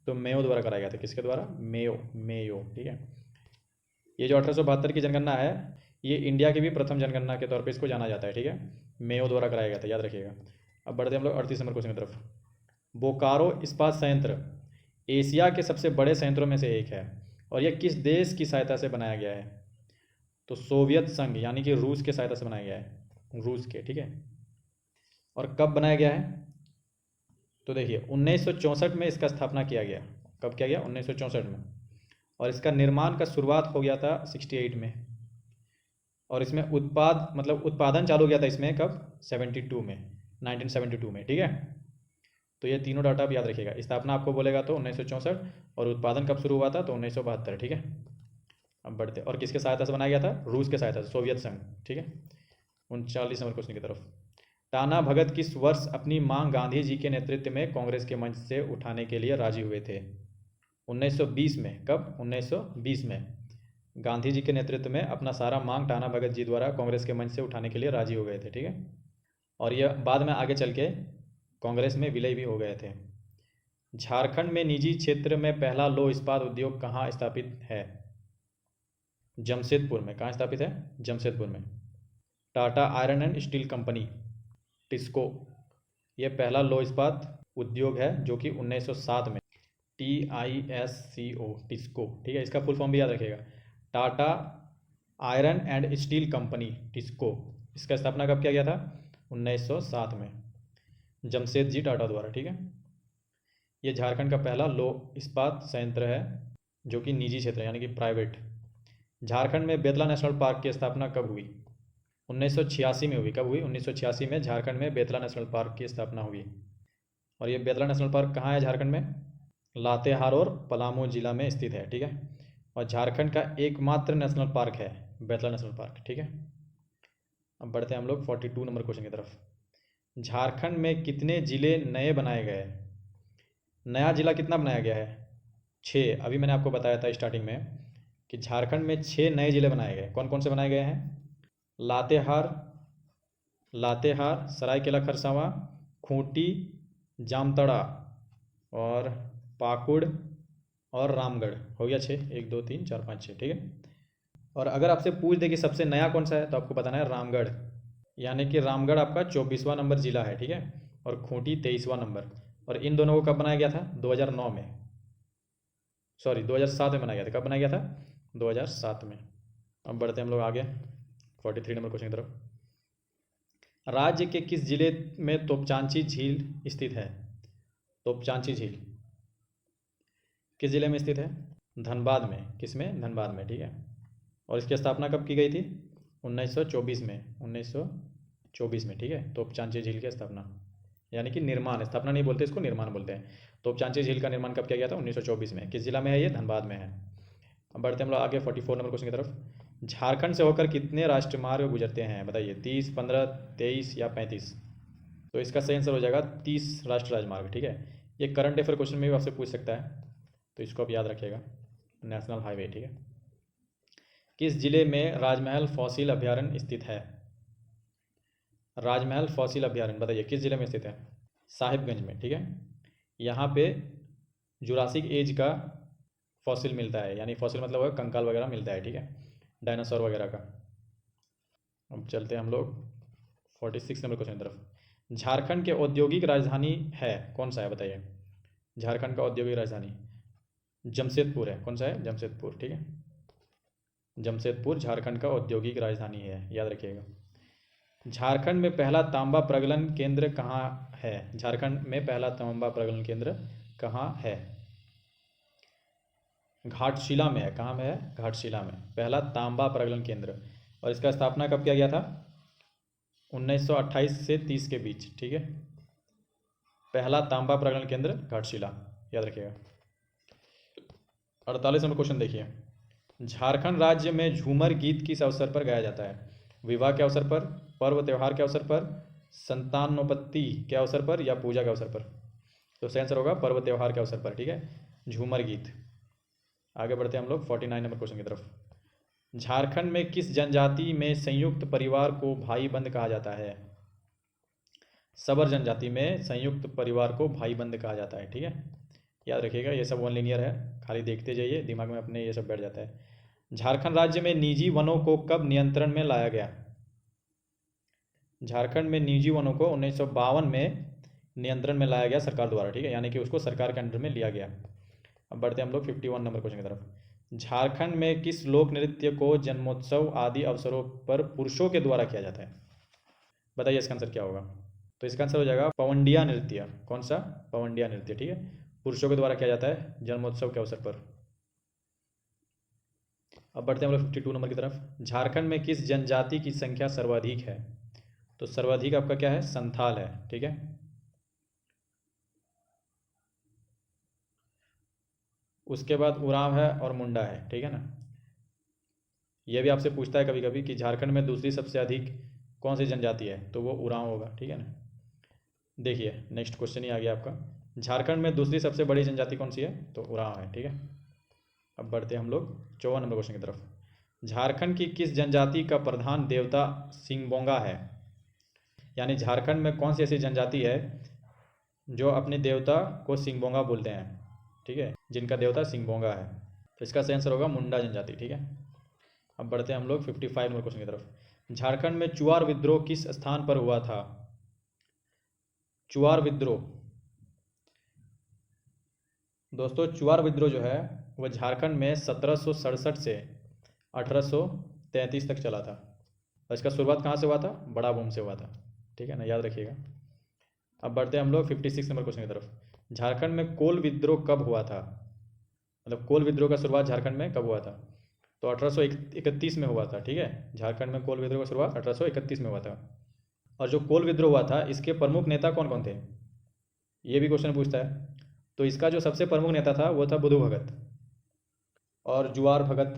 तो मेयो द्वारा कराया गया था। किसके द्वारा? मेयो, ठीक है। ये जो 1872 की जनगणना है ये इंडिया की भी प्रथम जनगणना के तौर पे इसको जाना जाता है, ठीक है, मेयो द्वारा कराया गया था, याद रखिएगा। अब बढ़ते हैं हम लोग 38 नंबर क्वेश्चन की तरफ। बोकारो इस्पात संयंत्र एशिया के सबसे बड़े संयंत्रों में से एक है और यह किस देश की सहायता से बनाया गया है? तो सोवियत संघ यानी कि रूस के सहायता से बनाया गया है, रूस के, ठीक है। और कब बनाया गया है? तो देखिए 1964 में इसका स्थापना किया गया। कब किया गया? 1964 में। और इसका निर्माण का शुरुआत हो गया था 68 में। और इसमें उत्पादन चालू हो गया था इसमें कब? 72 में, 1972 में, ठीक है। तो ये तीनों डाटा आप याद रखिएगा। स्थापना आपको बोलेगा तो 1964, और उत्पादन कब शुरू हुआ था? तो 1972, ठीक है। अब बढ़ते, और किसके सहायता से बनाया गया था? रूस के सहायता से, सोवियत संघ, ठीक है। 39 नंबर क्वेश्चन की तरफ। टाना भगत किस वर्ष अपनी मांग गांधी जी के नेतृत्व में कांग्रेस के मंच से उठाने के लिए राजी हुए थे? 1920 में। कब? 1920 में गांधी जी के नेतृत्व में अपना सारा मांग टाना भगत जी द्वारा कांग्रेस के मंच से उठाने के लिए राजी हो गए थे, ठीक है। और यह बाद में आगे चल के कांग्रेस में विलय भी हो गए थे। झारखंड में निजी क्षेत्र में पहला लौह इस्पात उद्योग कहाँ स्थापित है? जमशेदपुर में। कहाँ स्थापित है? जमशेदपुर में। Tata iron and steel company, TISCO, ये पहला लौह इस्पात उद्योग है जो कि 1907 में, TISCO, टिस्को, ठीक है। इसका फुल फॉर्म भी याद रखिएगा, Tata iron and steel company, TISCO. इसका स्थापना कब किया गया था? 1907 में, जमशेद जी टाटा द्वारा, ठीक है। ये झारखंड का पहला लौह इस्पात संयंत्र है जो कि निजी क्षेत्र यानी कि प्राइवेट। झारखंड में बेतला नेशनल पार्क की स्थापना कब हुई? 1986 में हुई। कब हुई? 1986 में झारखंड में बेतला नेशनल पार्क की स्थापना हुई। और ये बेतला नेशनल पार्क कहाँ है झारखंड में? लातेहार और पलामू जिला में स्थित है, ठीक है। और झारखंड का एकमात्र नेशनल पार्क है बेतला नेशनल पार्क, ठीक है। अब बढ़ते हैं हम लोग 42 नंबर क्वेश्चन की तरफ। झारखंड में कितने जिले नए बनाए गए? नया जिला कितना बनाया गया है? 6। अभी मैंने आपको बताया था स्टार्टिंग में कि झारखंड में 6 नए जिले बनाए गए। कौन कौन से बनाए गए हैं? लातेहार, सरायकेला खरसावां, खूंटी, जामताड़ा और पाकुड़ और रामगढ़। हो गया 6, 1 2 3 4 5 6, ठीक है। और अगर आपसे पूछ दे कि सबसे नया कौन सा है तो आपको बताना है रामगढ़, यानी कि रामगढ़ आपका 24वां नंबर जिला है, ठीक है। और खूंटी 23वां नंबर। और इन दोनों को कब बनाया गया था? 2009 में, सॉरी 2007 में बनाया गया था। कब बनाया गया था? 2007 में। अब बढ़ते हैं हम लोग आगे 43 नंबर क्वेश्चन की तरफ। राज्य के किस जिले में तोपचांची झील स्थित है? तोपचांची झील किस जिले में स्थित है? धनबाद में। किस में? धनबाद में, ठीक है। और इसकी स्थापना कब की गई थी? 1924 में, 1924 में, ठीक है। तोपचांची झील की स्थापना यानी कि निर्माण, स्थापना नहीं बोलते इसको, निर्माण बोलते हैं। तोपचांची झील का निर्माण कब किया गया था? 1924 में। किस जिला में है ये? धनबाद में है। अब बढ़ते हम लोग आगे 44 नंबर क्वेश्चन की तरफ। झारखंड से होकर कितने राष्ट्रमार्ग गुजरते हैं? बताइए, 30, 15, 23 या 35? तो इसका सही आंसर हो जाएगा 30 राष्ट्रीय राजमार्ग, ठीक है। ये करंट अफेयर क्वेश्चन में भी आपसे पूछ सकता है, तो इसको आप याद रखिएगा। नेशनल हाईवे, ठीक है। किस जिले में राजमहल फॉसिल अभ्यारण्य स्थित है? राजमहल फॉसिल अभ्यारण्य, बताइए किस जिले में स्थित है? साहिबगंज में, ठीक है। यहाँ पे जुरासिक एज का फॉसिल मिलता है, यानी फॉसिल मतलब है कंकाल वगैरह मिलता है, ठीक है, डायनासोर वगैरह का। अब चलते हैं हम लोग 46 नंबर क्वेश्चन की तरफ। झारखंड के औद्योगिक राजधानी है कौन सा है? बताइए। झारखंड का औद्योगिक राजधानी जमशेदपुर है। कौन सा है? जमशेदपुर, ठीक है। जमशेदपुर झारखंड का औद्योगिक राजधानी है, याद रखिएगा। झारखंड में पहला तांबा प्रगलन केंद्र कहाँ है? झारखंड में पहला तांबा प्रगलन केंद्र कहाँ है? घाटशिला में है। कहाँ में है? घाटशिला में पहला तांबा प्रगलन केंद्र। और इसका स्थापना कब किया गया था? 1928 से 30 के बीच, ठीक है। पहला तांबा प्रगलन केंद्र घाटशिला, याद रखिएगा। 48 नंबर क्वेश्चन देखिए। झारखंड राज्य में झूमर गीत किस अवसर पर गाया जाता है? विवाह के अवसर पर, पर्व त्योहार के अवसर पर, संतानोपत्ति के अवसर पर या पूजा के अवसर पर? तो सही आंसर होगा पर्व त्योहार के अवसर पर, ठीक है, झूमर गीत। आगे बढ़ते हैं हम लोग 49 नंबर क्वेश्चन की तरफ। झारखंड में किस जनजाति में संयुक्त परिवार को भाई बंद कहा जाता है? सबर जनजाति में संयुक्त परिवार को भाई बंद कहा जाता है, ठीक है, याद रखिएगा। ये सब वन लीनियर है, खाली देखते जाइए, दिमाग में अपने ये सब बैठ जाता है। झारखंड राज्य में निजी वनों को कब नियंत्रण में लाया गया? झारखंड में निजी वनों को 1952 में नियंत्रण में लाया गया सरकार द्वारा, ठीक है, यानी कि उसको सरकार के अंडर में लिया गया। अब बढ़ते हैं हम लोग 51 नंबर क्वेश्चन की तरफ। झारखंड में किस लोक नृत्य को जन्मोत्सव आदि अवसरों पर पुरुषों के द्वारा किया जाता है? बताइए इसका आंसर क्या होगा। तो इसका आंसर हो जाएगा पवंडिया नृत्य। कौन सा? पवंडिया नृत्य, ठीक है। पुरुषों के द्वारा किया जाता है जन्मोत्सव के अवसर पर। अब बढ़ते हैं हम लोग 52 नंबर की तरफ। झारखंड में किस जनजाति की संख्या सर्वाधिक है? तो सर्वाधिक आपका क्या है? संथाल है, ठीक है। उसके बाद उरांव है और मुंडा है, ठीक है ना। यह भी आपसे पूछता है कभी कभी कि झारखंड में दूसरी सबसे अधिक कौन सी जनजाति है, तो वो उरांव होगा, ठीक है ना। देखिए नेक्स्ट क्वेश्चन ही आ गया आपका। झारखंड में दूसरी सबसे बड़ी जनजाति कौन सी है? तो उरांव है, ठीक है। अब बढ़ते हैं हम लोग 54 नंबर क्वेश्चन की तरफ। झारखंड की किस जनजाति का प्रधान देवता सिंगबोंगा है? यानी झारखंड में कौन सी ऐसी जनजाति है जो अपने देवता को सिंगबोंगा बोलते हैं, ठीक है, जिनका देवता सिंगबोंगा है? तो इसका सही आंसर होगा मुंडा जनजाति, ठीक है। अब बढ़ते हैं हम लोग 55 नंबर क्वेश्चन की तरफ। झारखंड में चुआर विद्रोह किस स्थान पर हुआ था? चुआर विद्रोह, दोस्तों चुआर विद्रोह जो है वह झारखंड में 1767 से 1833 तक चला था। और इसका शुरुआत कहाँ से हुआ था? बड़ा भूम से हुआ था, ठीक है ना, याद रखिएगा। अब बढ़ते हैं हम लोग 56 नंबर क्वेश्चन की तरफ। झारखंड में कोल विद्रोह कब हुआ था? मतलब कोल विद्रोह का शुरुआत झारखंड में कब हुआ था? तो 1831 में हुआ था, ठीक है। झारखंड में कोल विद्रोह का शुरुआत 1831 में हुआ था। और जो कोल विद्रोह हुआ था इसके प्रमुख नेता कौन कौन थे, ये भी क्वेश्चन पूछता है। तो इसका जो सबसे प्रमुख नेता था वो था बुधु भगत और जुआर भगत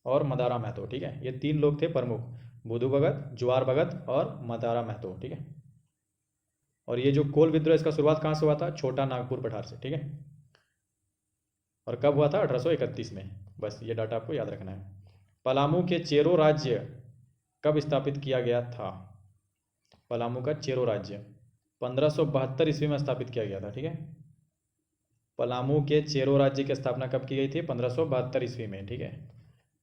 और मदारा महतो, ठीक है। ये तीन लोग थे प्रमुख, बुधु भगत, जुआर भगत और मदारा महतो, ठीक है। और ये जो कोल विद्रोह इसका शुरुआत कहाँ से हुआ था? छोटा नागपुर पठार से, ठीक है। और कब हुआ था? 1831 में। बस ये डाटा आपको याद रखना है। पलामू के चेरो राज्य कब स्थापित किया गया था? पलामू का चेरो राज्य 1572 ईस्वी में स्थापित किया गया था, ठीक है। पलामू के चेरो राज्य की स्थापना कब की गई थी? 1572 ईस्वी में, ठीक है।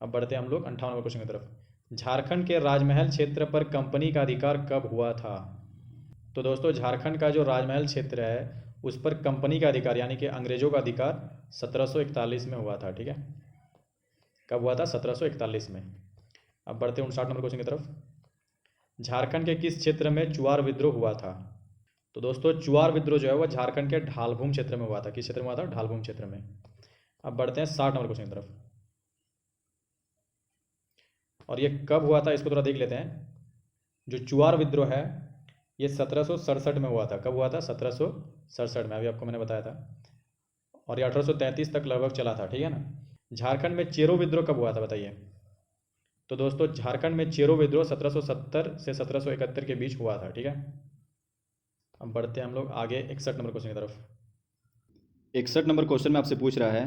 अब बढ़ते हैं हम लोग 58वें क्वेश्चन की तरफ। झारखंड के राजमहल क्षेत्र पर कंपनी का अधिकार कब हुआ था? तो दोस्तों झारखंड का जो राजमहल क्षेत्र है उस पर कंपनी का अधिकार यानी कि अंग्रेजों का अधिकार 1741 में हुआ था, ठीक है। कब हुआ था? 1741 में। अब बढ़ते हैं 59 नंबर क्वेश्चन की तरफ। झारखंड के किस क्षेत्र में चुआर विद्रोह हुआ था? तो दोस्तों चुआर विद्रोह जो है वह झारखंड के ढालभूम क्षेत्र में हुआ था। किस क्षेत्र में हुआ था? ढालभूम क्षेत्र में। अब बढ़ते हैं 60 नंबर क्वेश्चन की तरफ। और ये कब हुआ था इसको थोड़ा देख लेते हैं। जो चुआर विद्रोह है ये 1767 में हुआ था। कब हुआ था? 1767 में, अभी आपको मैंने बताया था। और ये 1833 तक लगभग चला था, ठीक है ना। झारखंड में चेरो विद्रोह कब हुआ था बताइए? तो दोस्तों झारखंड में चेरो विद्रोह 1770 से 1771 के बीच हुआ था, ठीक है। अब बढ़ते हैं हम लोग आगे 61 नंबर क्वेश्चन की तरफ। 61 नंबर क्वेश्चन में आपसे पूछ रहा है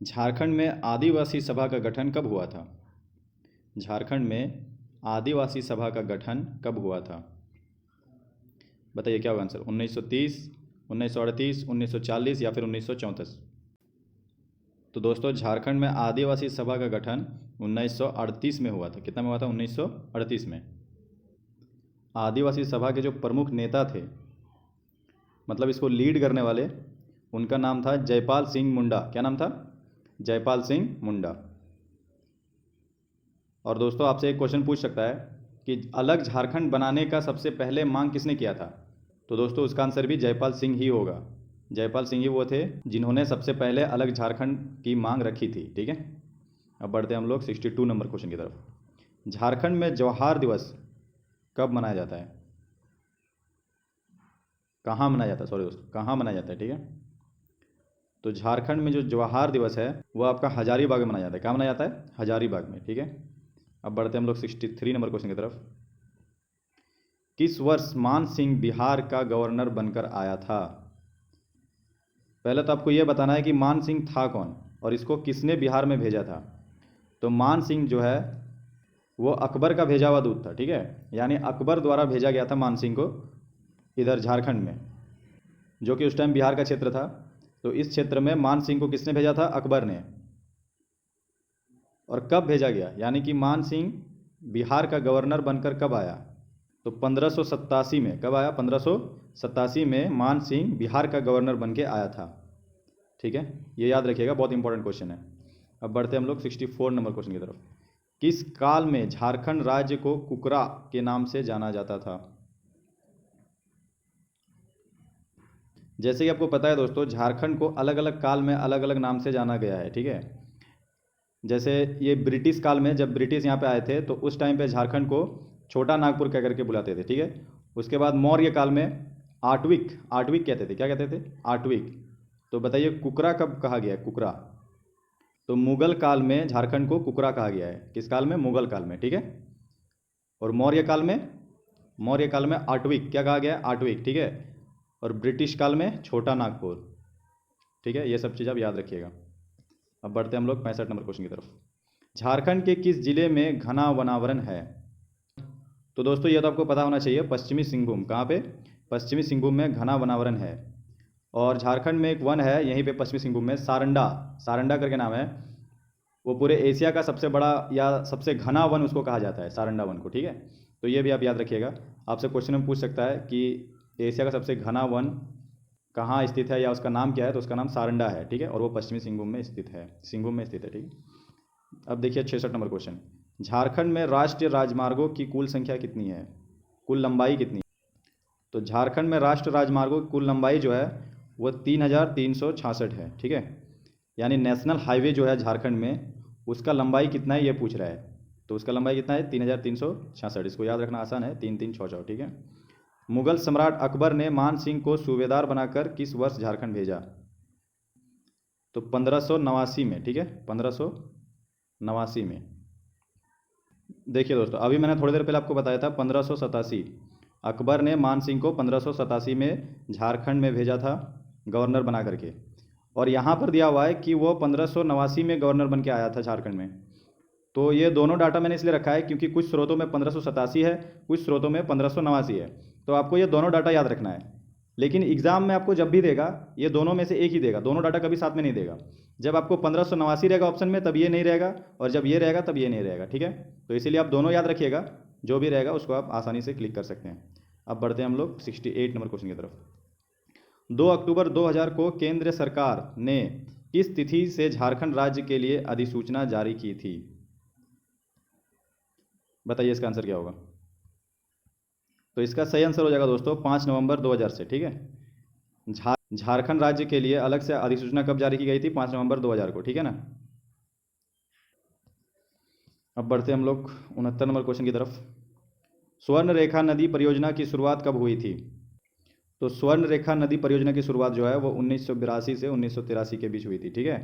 झारखंड में आदिवासी सभा का गठन कब हुआ था? झारखंड में आदिवासी सभा का गठन कब हुआ था? बताइए क्या होगा आंसर? 1930, 1938, 1940 या फिर 1934? तो दोस्तों झारखंड में आदिवासी सभा का गठन 1938 में हुआ था। कितना में हुआ था? 1938 में। आदिवासी सभा के जो प्रमुख नेता थे, मतलब इसको लीड करने वाले, उनका नाम था जयपाल सिंह मुंडा। क्या नाम था? जयपाल सिंह मुंडा। और दोस्तों आपसे एक क्वेश्चन पूछ सकता है कि अलग झारखंड बनाने का सबसे पहले मांग किसने किया था? तो दोस्तों उसका आंसर भी जयपाल सिंह ही होगा। जयपाल सिंह ही वो थे जिन्होंने सबसे पहले अलग झारखंड की मांग रखी थी, ठीक है। अब बढ़ते हैं हम लोग 62 नंबर क्वेश्चन की तरफ। झारखंड में जवाहर दिवस कब मनाया जाता है? कहाँ मनाया जाता है? सॉरी दोस्तों, कहाँ मनाया जाता है, ठीक है। तो झारखंड में जो जवाहर दिवस है वो आपका हजारीबाग में मनाया जाता है। कहाँ मनाया जाता है? हजारीबाग में, ठीक है। अब बढ़ते हैं हम लोग 63 नंबर क्वेश्चन की तरफ। किस वर्ष मान सिंह बिहार का गवर्नर बनकर आया था? पहले तो आपको यह बताना है कि मान सिंह था कौन और इसको किसने बिहार में भेजा था। तो मान सिंह जो है वो अकबर का भेजा हुआ दूत था, ठीक है। यानी अकबर द्वारा भेजा गया था मान सिंह को इधर झारखंड में, जो कि उस टाइम बिहार का क्षेत्र था। तो इस क्षेत्र में मान सिंह को किसने भेजा था? अकबर ने। और कब भेजा गया? यानी कि मान सिंह बिहार का गवर्नर बनकर कब आया? तो 1587 में। कब आया? 1587 में मान सिंह बिहार का गवर्नर बन के आया था, ठीक है, ये याद रखिएगा, बहुत इंपॉर्टेंट क्वेश्चन है। अब बढ़ते हम लोग 64 नंबर क्वेश्चन की तरफ। किस काल में झारखंड राज्य को कुकरा के नाम से जाना जाता था? जैसे कि आपको पता है दोस्तों, झारखंड को अलग अलग काल में अलग अलग नाम से जाना गया है, ठीक है। जैसे ये ब्रिटिश काल में, जब ब्रिटिश यहाँ पे आए थे तो उस टाइम पे झारखंड को छोटा नागपुर कह करके बुलाते थे, ठीक है। उसके बाद मौर्य काल में आटविक आटविक कहते थे, क्या कहते थे? आटविक। तो बताइए कुकरा कब कहा गया है? कुकरा। तो मुगल काल में झारखंड को कुकरा कहा गया है। किस काल में? मुगल काल में, ठीक है। और मौर्य काल में आटविक क्या कहा गया है? आटविक, ठीक है। और ब्रिटिश काल में छोटा नागपुर, ठीक है। ये सब चीज़ आप याद रखिएगा। अब बढ़ते हैं हम लोग 65 नंबर क्वेश्चन की तरफ। झारखंड के किस जिले में घना वनावरण है? तो दोस्तों ये तो आपको पता होना चाहिए, पश्चिमी सिंहभूम। कहाँ पे? पश्चिमी सिंहभूम में घना वनावरण है। और झारखंड में एक वन है यहीं पे पश्चिमी सिंहभूम में, सारंडा, सारंडा करके नाम है। वो पूरे एशिया का सबसे बड़ा या सबसे घना वन उसको कहा जाता है, सारंडा वन को, ठीक है। तो ये भी आप याद रखिएगा। आपसे क्वेश्चन में पूछ सकता है कि एशिया का सबसे घना वन कहाँ स्थित है या उसका नाम क्या है, तो उसका नाम सारंडा है, ठीक है। और वो पश्चिमी सिंहभूम में स्थित है, ठीक है। अब देखिए 66 नंबर क्वेश्चन। झारखंड में राष्ट्रीय राजमार्गों की कुल संख्या कितनी है? कुल लंबाई कितनी है? तो झारखंड में राष्ट्रीय राजमार्गों की कुल लंबाई जो है वो 3366 है, ठीक है। यानी नेशनल हाईवे जो है झारखंड में, उसका लंबाई कितना है ये पूछ रहा है। तो उसका लंबाई कितना है? 3366। इसको याद रखना आसान है, 3366, ठीक है। मुगल सम्राट अकबर ने मान सिंह को सूबेदार बनाकर किस वर्ष झारखंड भेजा? तो 1589 में, ठीक है, 1589 में। देखिए दोस्तों, अभी मैंने थोड़ी देर पहले आपको बताया था 1587। अकबर ने मान सिंह को 1587 में झारखंड में भेजा था गवर्नर बना करके। और यहाँ पर दिया हुआ है कि वो 1589 में गवर्नर बन के आया था झारखंड में। तो ये दोनों डाटा मैंने इसलिए रखा है क्योंकि कुछ स्रोतों में 1587 है, कुछ स्रोतों में 1589 है। तो आपको ये दोनों डाटा याद रखना है। लेकिन एग्जाम में आपको जब भी देगा ये दोनों में से एक ही देगा, दोनों डाटा कभी साथ में नहीं देगा। जब आपको 1589 रहेगा ऑप्शन में तब ये नहीं रहेगा, और जब ये रहेगा तब ये नहीं रहेगा, ठीक है। तो इसीलिए आप दोनों याद रखिएगा, जो भी रहेगा उसको आप आसानी से क्लिक कर सकते हैं। अब बढ़ते हैं हम लोग 68 नंबर क्वेश्चन की तरफ। 2 अक्टूबर 2000 को केंद्र सरकार ने किस तिथि से झारखंड राज्य के लिए अधिसूचना जारी की थी? बताइए इसका आंसर क्या होगा? तो इसका सही आंसर हो जाएगा दोस्तों 5 नवंबर 2000 से, ठीक है। झारखंड राज्य के लिए अलग से अधिसूचना कब जारी की गई थी? 5 नवंबर 2000 को, ठीक है ना। अब बढ़ते हम लोग 69 नंबर क्वेश्चन की तरफ। स्वर्ण रेखा नदी परियोजना की शुरुआत कब हुई थी? तो स्वर्ण रेखा नदी परियोजना की शुरुआत जो है वो 1982 से 1983 के बीच हुई थी, ठीक है।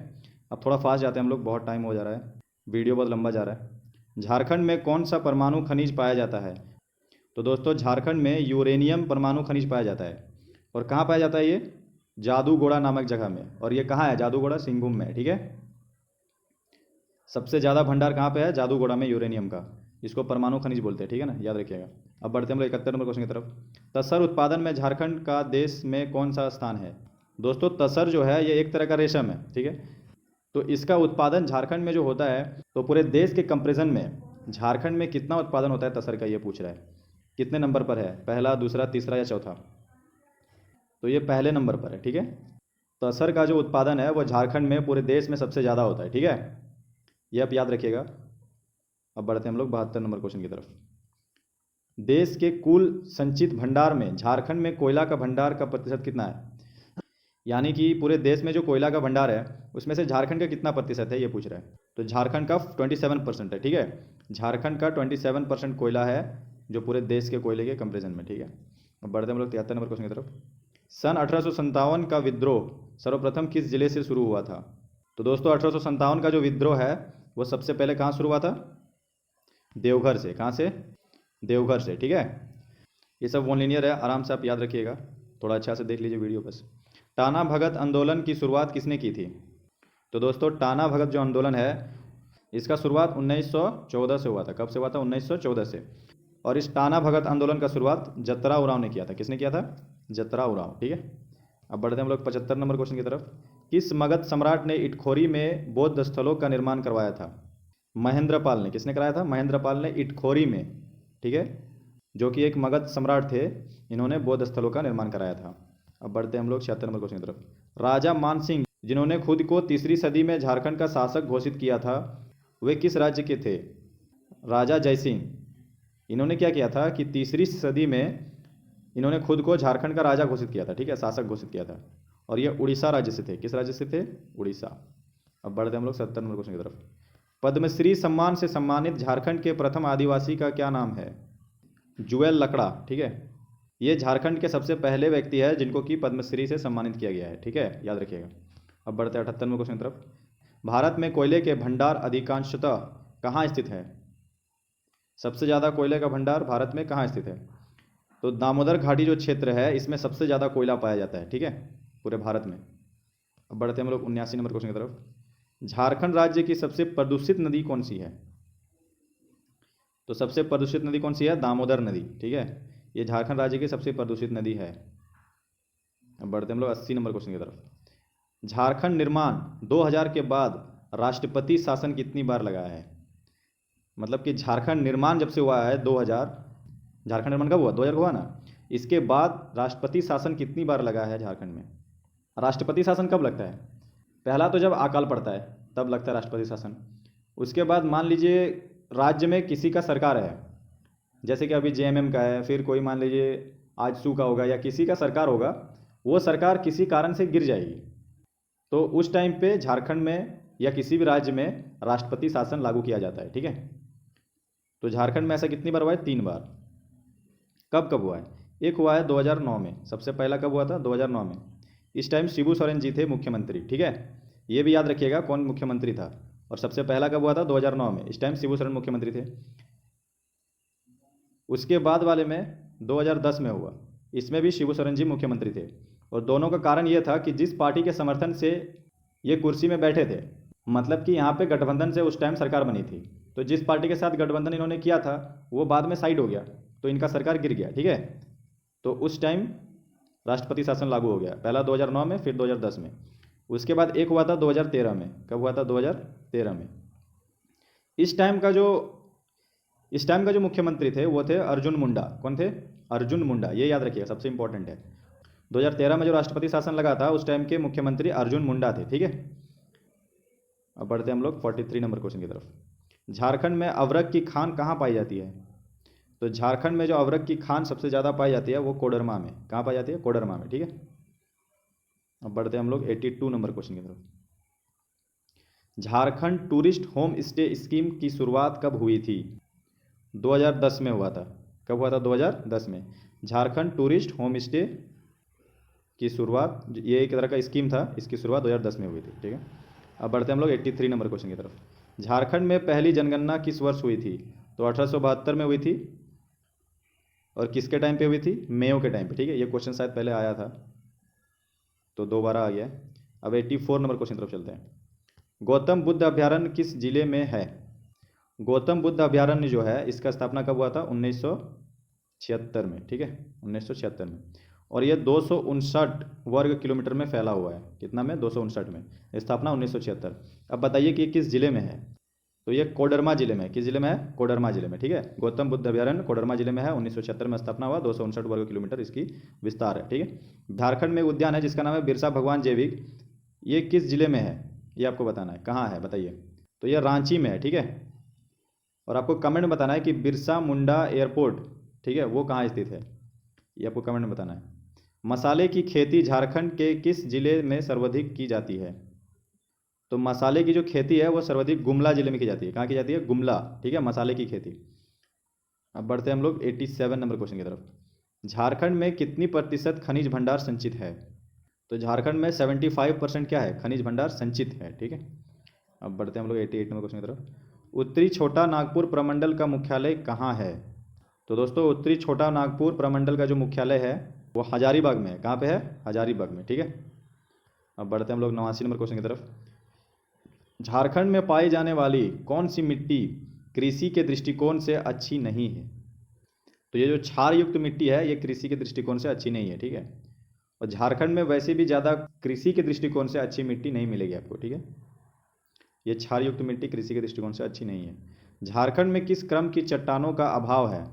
अब थोड़ा फास्ट जाते हैं हम लोग, बहुत टाइम हो जा रहा है, वीडियो बहुत लंबा जा रहा है। झारखंड में कौन सा परमाणु खनिज पाया जाता है? तो दोस्तों झारखंड में यूरेनियम परमाणु खनिज पाया जाता है। और कहाँ पाया जाता है ये? जादूगोड़ा नामक जगह में। और ये कहाँ है? जादूगोड़ा सिंहभूम में, ठीक है। सबसे ज़्यादा भंडार कहाँ पे है? जादूगोड़ा में यूरेनियम का। इसको परमाणु खनिज बोलते हैं, ठीक है ना, याद रखिएगा। अब बढ़ते हम लोग 71 नंबर क्वेश्चन की तरफ। तसर उत्पादन में झारखंड का देश में कौन सा स्थान है? दोस्तों तसर जो है ये एक तरह का रेशम है, ठीक है। तो इसका उत्पादन झारखंड में जो होता है, तो पूरे देश के कंपेरिजन में झारखंड में कितना उत्पादन होता है तसर का, ये पूछ रहा है। कितने नंबर पर है? पहला, दूसरा, तीसरा या चौथा? तो ये पहले नंबर पर है, ठीक है। तसर का जो उत्पादन है वो झारखंड में पूरे देश में सबसे ज़्यादा होता है, ठीक है। ये आप याद रखिएगा। अब बढ़ते हैं हम लोग 72 नंबर क्वेश्चन की तरफ। देश के कुल संचित भंडार में झारखंड में कोयला का भंडार का प्रतिशत कितना है? यानी कि पूरे देश में जो कोयला का भंडार है उसमें से झारखंड का कितना प्रतिशत है ये पूछ रहा है। तो झारखंड का 27% है, ठीक है। झारखंड का 27% कोयला है जो पूरे देश के कोयले के कंपेरिजन में, ठीक है। अब बढ़ते हम लोग 73 नंबर क्वेश्चन की तरफ। सन 1857 का विद्रोह सर्वप्रथम किस जिले से शुरू हुआ था? तो दोस्तों 1857 का जो विद्रोह है वो सबसे पहले कहाँ शुरू हुआ था? देवघर से। कहाँ से? देवघर से, ठीक है। ये सब वन लीनियर है, आराम से आप याद रखिएगा, थोड़ा अच्छा से देख लीजिए वीडियो बस। टाना भगत आंदोलन की शुरुआत किसने की थी? तो दोस्तों टाना भगत जो आंदोलन है इसका शुरुआत 1914 से हुआ था। कब से हुआ था? 1914 से। और इस टाना भगत आंदोलन का शुरुआत जतरा उरांव ने किया था। किसने किया था? जतरा उरांव, ठीक है। अब बढ़ते हम लोग 75 नंबर क्वेश्चन की तरफ। किस मगध सम्राट ने इटखोरी में बौद्ध स्थलों का निर्माण करवाया था? महेंद्रपाल ने। किसने कराया था? महेंद्रपाल ने इटखोरी में, ठीक है, जो कि एक मगध सम्राट थे, इन्होंने बौद्ध स्थलों का निर्माण कराया था। अब बढ़ते हम लोग 76 नंबर क्वेश्चन की तरफ। राजा मान सिंह जिन्होंने खुद को तीसरी सदी में झारखंड का शासक घोषित किया था वे किस राज्य के थे? राजा जयसिंह। इन्होंने क्या किया था कि तीसरी सदी में इन्होंने खुद को झारखंड का राजा घोषित किया था, ठीक है, शासक घोषित किया था। और ये उड़ीसा राज्य से थे। किस राज्य से थे? उड़ीसा। अब बढ़ते हैं हम लोग 70 नंबर क्वेश्चन की तरफ। पद्मश्री सम्मान से सम्मानित झारखंड के प्रथम आदिवासी का क्या नाम है? जुएल लकड़ा, ठीक है। ये झारखंड के सबसे पहले व्यक्ति है जिनको कि पद्मश्री से सम्मानित किया गया है, ठीक है, याद रखिएगा। अब बढ़ते हैं 78 नंबर क्वेश्चन की तरफ। भारत में कोयले के भंडार अधिकांशतः कहाँ स्थित है? सबसे ज़्यादा कोयले का भंडार भारत में कहाँ स्थित है? तो दामोदर घाटी जो क्षेत्र है इसमें सबसे ज़्यादा कोयला पाया जाता है, ठीक है, पूरे भारत में। अब बढ़ते हैं हम लोग 79 नंबर क्वेश्चन की तरफ। झारखंड राज्य की सबसे प्रदूषित नदी कौन सी है? तो सबसे प्रदूषित नदी कौन सी है? दामोदर नदी, ठीक है। ये झारखंड राज्य की सबसे प्रदूषित नदी है। अब बढ़ते हैं हम लोग 80 नंबर क्वेश्चन की तरफ। झारखंड निर्माण 2000 के बाद राष्ट्रपति शासन कितनी बार लगाया है? मतलब कि झारखंड निर्माण जब से हुआ है 2000, झारखंड निर्माण कब हुआ? 2000 को हुआ ना। इसके बाद राष्ट्रपति शासन कितनी बार लगा है झारखंड में? राष्ट्रपति शासन कब लगता है? पहला तो जब अकाल पड़ता है तब लगता है राष्ट्रपति शासन। उसके बाद मान लीजिए राज्य में किसी का सरकार है, जैसे कि अभी जेएमएम का है, फिर कोई मान लीजिए आजसू का होगा या किसी का सरकार होगा, वो सरकार किसी कारण से गिर जाएगी, तो उस टाइम पे झारखंड में या किसी भी राज्य में राष्ट्रपति शासन लागू किया जाता है, ठीक है। तो झारखंड में ऐसा कितनी बार हुआ है? 3 बार। कब कब हुआ है? एक हुआ है 2009 में, सबसे पहला कब हुआ था? 2009 में। इस टाइम शिबू सोरेन जी थे मुख्यमंत्री, ठीक है, ये भी याद रखिएगा कौन मुख्यमंत्री था। और सबसे पहला कब हुआ था? 2009 में। इस टाइम शिबू सोरेन मुख्यमंत्री थे। उसके बाद वाले में 2010 में हुआ, इसमें भी शिबू सोरेन जी मुख्यमंत्री थे। और दोनों का कारण ये था कि जिस पार्टी के समर्थन से ये कुर्सी में बैठे थे, मतलब कि यहाँ पे गठबंधन से उस टाइम सरकार बनी थी, तो जिस पार्टी के साथ गठबंधन इन्होंने किया था वो बाद में साइड हो गया, तो इनका सरकार गिर गया, ठीक है। तो उस टाइम राष्ट्रपति शासन लागू हो गया, पहला 2009 में, फिर 2010 में। उसके बाद एक हुआ था 2013 में। कब हुआ था? 2013 में। इस टाइम का जो मुख्यमंत्री थे वो थे अर्जुन मुंडा। कौन थे? अर्जुन मुंडा, ये याद रखिएगा, सबसे इंपॉर्टेंट है। 2013 में जो राष्ट्रपति शासन लगा था उस टाइम के मुख्यमंत्री अर्जुन मुंडा थे, ठीक है। अब बढ़ते हैं हम लोग 43 नंबर क्वेश्चन की तरफ। झारखंड में अवरक की खान कहाँ पाई जाती है? तो झारखंड में जो अवरक की खान सबसे ज़्यादा पाई जाती है वो कोडरमा में। कहाँ पाई जाती है? कोडरमा में, ठीक है। अब बढ़ते हैं हम लोग 82 नंबर क्वेश्चन की तरफ। Jharkhand tourist home stay scheme की शुरुआत कब हुई थी? 2010 में हुआ था। कब हुआ था? 2010 में। झारखंड टूरिस्ट होम स्टे की शुरुआत, ये एक तरह का स्कीम था, इसकी शुरुआत 2010 में हुई थी, ठीक है। अब बढ़ते हैं हम लोग 83 नंबर क्वेश्चन की तरफ। झारखंड में पहली जनगणना किस वर्ष हुई थी? तो 1872 में हुई थी। और किसके टाइम पे हुई थी? मेयो के टाइम पे, ठीक है। ये क्वेश्चन शायद पहले आया था तो दोबारा आ गया। अब 84 नंबर क्वेश्चन की तरफ चलते हैं। गौतम बुद्ध अभयारण्य किस जिले में है? गौतम बुद्ध अभयारण्य जो है इसका स्थापना कब हुआ था? 1976 में, ठीक है, 1976 में। और ये 259 वर्ग किलोमीटर में फैला हुआ है। कितना में? 259 में। स्थापना 1976। अब बताइए कि किस जिले में है? तो ये कोडरमा जिले में। किस जिले में है? कोडरमा जिले में, ठीक है। गौतम बुद्ध अभयारण्य कोडरमा जिले में है। 1976 में स्थापना हुआ। 259 वर्ग किलोमीटर इसकी विस्तार है, ठीक है। झारखंड में उद्यान है जिसका नाम है बिरसा भगवान जैविक। ये किस जिले में है? ये आपको बताना है। कहाँ है बताइए? तो ये रांची में है, ठीक है। और आपको कमेंट में बताना है कि बिरसा मुंडा एयरपोर्ट, ठीक है, वो कहाँ स्थित है, ये आपको कमेंट में बताना है। मसाले की खेती झारखंड के किस जिले में सर्वाधिक की जाती है? तो मसाले की जो खेती है वो सर्वाधिक गुमला जिले में की जाती है। कहाँ की जाती है? गुमला, ठीक है, मसाले की खेती। अब बढ़ते हैं हम लोग 87 नंबर क्वेश्चन की तरफ। झारखंड में कितनी प्रतिशत खनिज भंडार संचित है? तो झारखंड में 75% क्या है? खनिज भंडार संचित है, ठीक है। अब बढ़ते हैं हम लोग 88 नंबर क्वेश्चन की तरफ। उत्तरी छोटा नागपुर प्रमंडल का मुख्यालय कहाँ है? तो दोस्तों उत्तरी छोटा नागपुर प्रमंडल का जो मुख्यालय है वो हजारीबाग में है। कहाँ पे है? हजारीबाग में, ठीक है। अब बढ़ते हैं हम लोग 89 नंबर क्वेश्चन की तरफ। झारखंड में पाई जाने वाली कौन सी मिट्टी कृषि के दृष्टिकोण से अच्छी नहीं है? तो ये जो क्षार युक्त मिट्टी है ये कृषि के दृष्टिकोण से अच्छी नहीं है, ठीक है। और झारखंड में वैसे भी ज़्यादा कृषि के दृष्टिकोण से अच्छी मिट्टी नहीं मिलेगी आपको, ठीक है। ये क्षार युक्त मिट्टी कृषि के दृष्टिकोण से अच्छी नहीं है। झारखंड में किस क्रम की चट्टानों का अभाव है?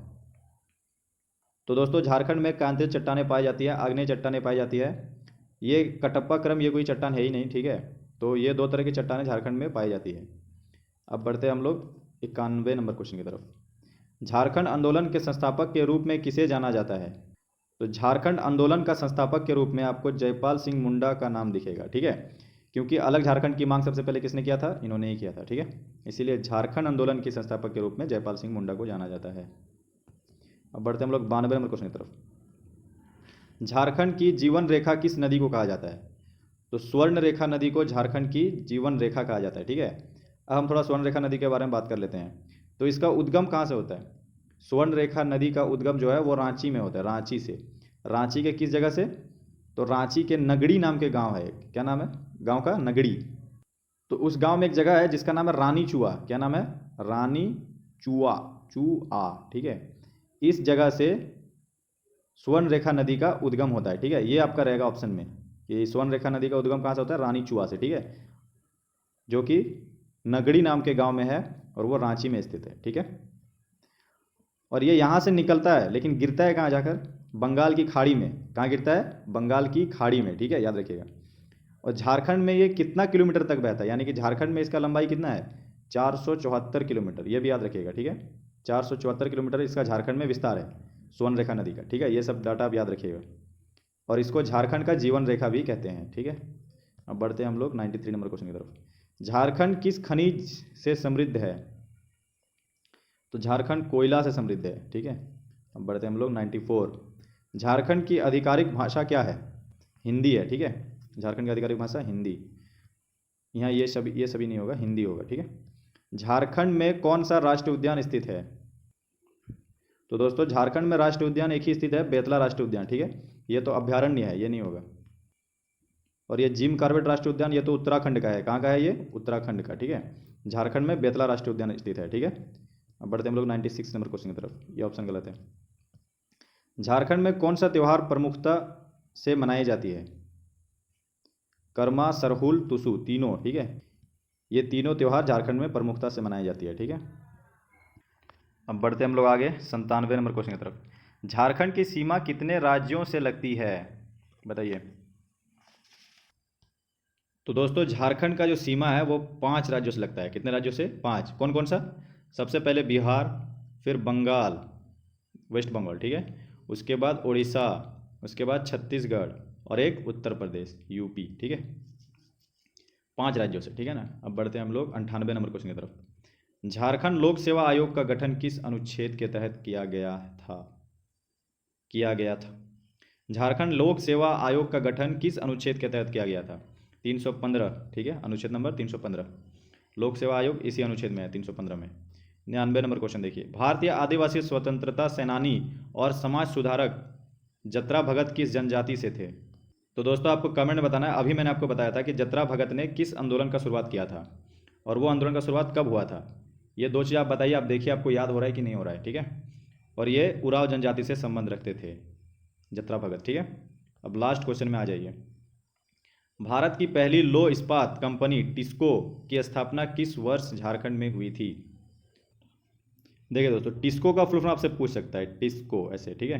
तो दोस्तों झारखंड में कांस्य चट्टानें पाई जाती है, आग्नेय चट्टानें पाई जाती है, ये कटप्पा क्रम ये कोई चट्टान है ही नहीं, ठीक है। तो ये 2 तरह की चट्टानें झारखंड में पाई जाती है। अब बढ़ते हैं हम लोग 91 नंबर क्वेश्चन की तरफ। झारखंड आंदोलन के संस्थापक के रूप में किसे जाना जाता है? तो झारखंड आंदोलन का संस्थापक के रूप में आपको जयपाल सिंह मुंडा का नाम दिखेगा, ठीक है। क्योंकि अलग झारखंड की मांग सबसे पहले किसने किया था? इन्होंने ही किया था, ठीक है। इसीलिए झारखंड आंदोलन के संस्थापक के रूप में जयपाल सिंह मुंडा को जाना जाता है। अब बढ़ते हैं हम लोग 92 नंबर क्वेश्चन की तरफ। झारखंड की जीवन रेखा किस नदी को कहा जाता है? तो स्वर्ण रेखा नदी को झारखंड की जीवन रेखा कहा जाता है, ठीक है। अब हम थोड़ा स्वर्ण रेखा नदी के बारे में बात कर लेते हैं। तो इसका उद्गम कहाँ से होता है? स्वर्ण रेखा नदी का उद्गम जो है वो रांची में होता है, रांची से। रांची के किस जगह से? तो रांची के नगड़ी नाम के गांव है। क्या नाम है गांव का? नगड़ी। तो उस गांव में एक जगह है जिसका नाम है रानी चुआ। क्या नाम है? रानी चुआ, चुआ, ठीक है। इस जगह से स्वर्ण रेखा नदी का उद्गम होता है, ठीक है। ये आपका रहेगा ऑप्शन में कि स्वर्ण रेखा नदी का उद्गम कहाँ से होता है? रानी चुआ से, ठीक है, जो कि नगड़ी नाम के गांव में है और वो रांची में स्थित है, ठीक है। और ये यहाँ से निकलता है लेकिन गिरता है कहाँ जाकर? बंगाल की खाड़ी में। कहाँ गिरता है? बंगाल की खाड़ी में, ठीक है, याद रखिएगा। और झारखंड में ये कितना किलोमीटर तक बहता है? यानी कि झारखंड में इसका लंबाई कितना है? 474 किलोमीटर, ये भी याद रखिएगा, ठीक है। 474 किलोमीटर इसका झारखंड में विस्तार है स्वर्ण रेखा नदी का, ठीक है। ये सब डाटा आप याद रखिएगा। और इसको झारखंड का जीवन रेखा भी कहते हैं, ठीक है। अब बढ़ते हैं हम लोग 93 नंबर क्वेश्चन की तरफ। झारखंड किस खनिज से समृद्ध है? तो झारखंड कोयला से समृद्ध है, ठीक है। अब बढ़ते हैं हम लोग 94। झारखंड की आधिकारिक भाषा क्या है? हिंदी है, ठीक है। झारखंड की आधिकारिक भाषा हिंदी। यहाँ ये सभी नहीं होगा, हिंदी होगा, ठीक है। झारखंड में कौन सा राष्ट्रीय उद्यान स्थित है? तो दोस्तों झारखंड में राष्ट्रीय उद्यान एक ही स्थित है, बेतला राष्ट्रीय उद्यान, ठीक है। ये तो अभ्यारण्य है, ये नहीं होगा। और ये जिम कॉर्बेट राष्ट्रीय उद्यान ये तो उत्तराखंड का है। कहाँ का है ये? उत्तराखंड का, ठीक है। झारखंड में बेतला राष्ट्रीय उद्यान स्थित है, ठीक है। अब बढ़ते हम लोग 96 नंबर क्वेश्चन की तरफ। ये ऑप्शन गलत है। झारखंड में कौन सा त्यौहार प्रमुखता से मनाई जाती है? कर्मा, सरहुल, तुसु, तीनों, ठीक है। ये तीनों त्यौहार झारखंड में प्रमुखता से मनाई जाती है, ठीक है। अब बढ़ते हम लोग आगे 97 नंबर क्वेश्चन की तरफ। झारखंड की सीमा कितने राज्यों से लगती है? बताइए। तो दोस्तों झारखंड का जो सीमा है वो 5 राज्यों से लगता है। कितने राज्यों से? 5। कौन कौन सा? सबसे पहले बिहार, फिर बंगाल, वेस्ट बंगाल, ठीक है। उसके बाद उड़ीसा, उसके बाद छत्तीसगढ़ और एक उत्तर प्रदेश, यूपी, ठीक है। 5 राज्यों से, ठीक है ना। अब बढ़ते हैं हम लोग 98 नंबर क्वेश्चन की तरफ। झारखंड लोक सेवा आयोग का गठन किस अनुच्छेद के तहत किया गया था? झारखंड लोक सेवा आयोग का गठन किस अनुच्छेद के तहत किया गया था? 315, ठीक है, अनुच्छेद नंबर 315। लोक सेवा आयोग इसी अनुच्छेद में है, 315 में। 99 नंबर क्वेश्चन देखिए। भारतीय आदिवासी स्वतंत्रता सेनानी और समाज सुधारक जत्रा भगत किस जनजाति से थे? तो दोस्तों आपको कमेंट में बताना है। अभी मैंने आपको बताया था कि जत्रा भगत ने किस आंदोलन का शुरुआत किया था और वो आंदोलन का शुरुआत कब हुआ था। ये 2 चीज़ आप बताइए, आप देखिए आपको याद हो रहा है कि नहीं हो रहा है, ठीक है। और ये उराव जनजाति से संबंध रखते थे जत्रा भगत, ठीक है। अब लास्ट क्वेश्चन में आ जाइए। भारत की पहली लौह इस्पात कंपनी टिस्को की स्थापना किस वर्ष झारखंड में हुई थी? देखिए दोस्तों टिस्को का फुल फॉर्म आपसे पूछ सकता है, टिस्को ऐसे, ठीक है।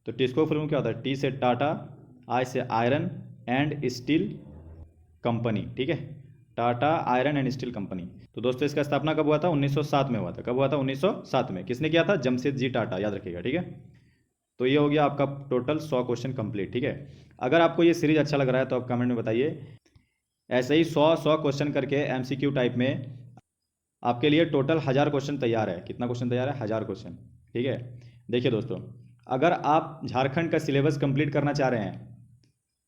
तो टिस्को फुल फॉर्म क्या होता है? टी से टाटा, आई से आयरन एंड स्टील कंपनी, ठीक है। Tata iron and steel company. तो दोस्तों इसका स्थापना कब हुआ था? 1907 में हुआ था। कब हुआ था? 1907 में। किसने किया था? जमशेदजी टाटा, याद रखिएगा, ठीक है। तो ये हो गया आपका टोटल 100 क्वेश्चन कंप्लीट, ठीक है। अगर आपको ये सीरीज अच्छा लग रहा है तो आप कमेंट में बताइए। ऐसे ही 100 क्वेश्चन करके एमसीक्यू टाइप में आपके लिए टोटल 1000 क्वेश्चन तैयार है। कितना क्वेश्चन तैयार है? 1000 क्वेश्चन, ठीक है। देखिए दोस्तों अगर आप झारखंड का सिलेबस कंप्लीट करना चाह रहे हैं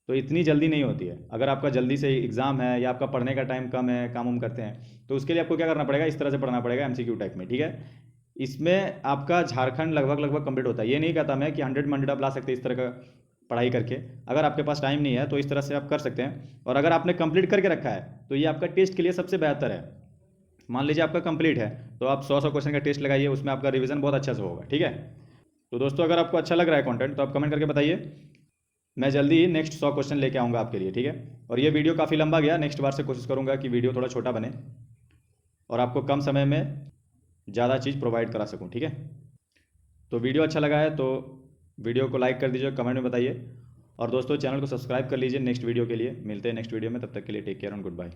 तो इतनी जल्दी नहीं होती है। अगर आपका जल्दी से एग्जाम है या आपका पढ़ने का टाइम कम है, काम करते हैं, तो उसके लिए आपको क्या करना पड़ेगा? इस तरह से पढ़ना पड़ेगा एमसीक्यू टाइप में, ठीक है। इसमें आपका झारखंड लगभग कंप्लीट होता है। ये नहीं कहता मैं कि 100 में 100 आप ला सकते हैं इस तरह का पढ़ाई करके। अगर आपके पास टाइम नहीं है तो इस तरह से आप कर सकते हैं। और अगर आपने कंप्लीट करके रखा है तो ये आपका टेस्ट के लिए सबसे बेहतर है। मान लीजिए आपका कंप्लीट है तो आप 100 क्वेश्चन का टेस्ट लगाइए, उसमें आपका रिवीजन बहुत अच्छा से होगा, ठीक है। तो दोस्तों अगर आपको अच्छा लग रहा है कंटेंट तो आप कमेंट करके बताइए। मैं जल्दी ही नेक्स्ट 100 क्वेश्चन लेके आऊँगा आपके लिए, ठीक है। और ये वीडियो काफ़ी लंबा गया, नेक्स्ट बार से कोशिश करूँगा कि वीडियो थोड़ा छोटा बने और आपको कम समय में ज़्यादा चीज़ प्रोवाइड करा सकूँ, ठीक है। तो वीडियो अच्छा लगा है तो वीडियो को लाइक कर दीजिए, कमेंट में बताइए और दोस्तों चैनल को सब्सक्राइब कर लीजिए नेक्स्ट वीडियो के लिए। मिलते हैं नेक्स्ट वीडियो में, तब तक के लिए take care and good bye.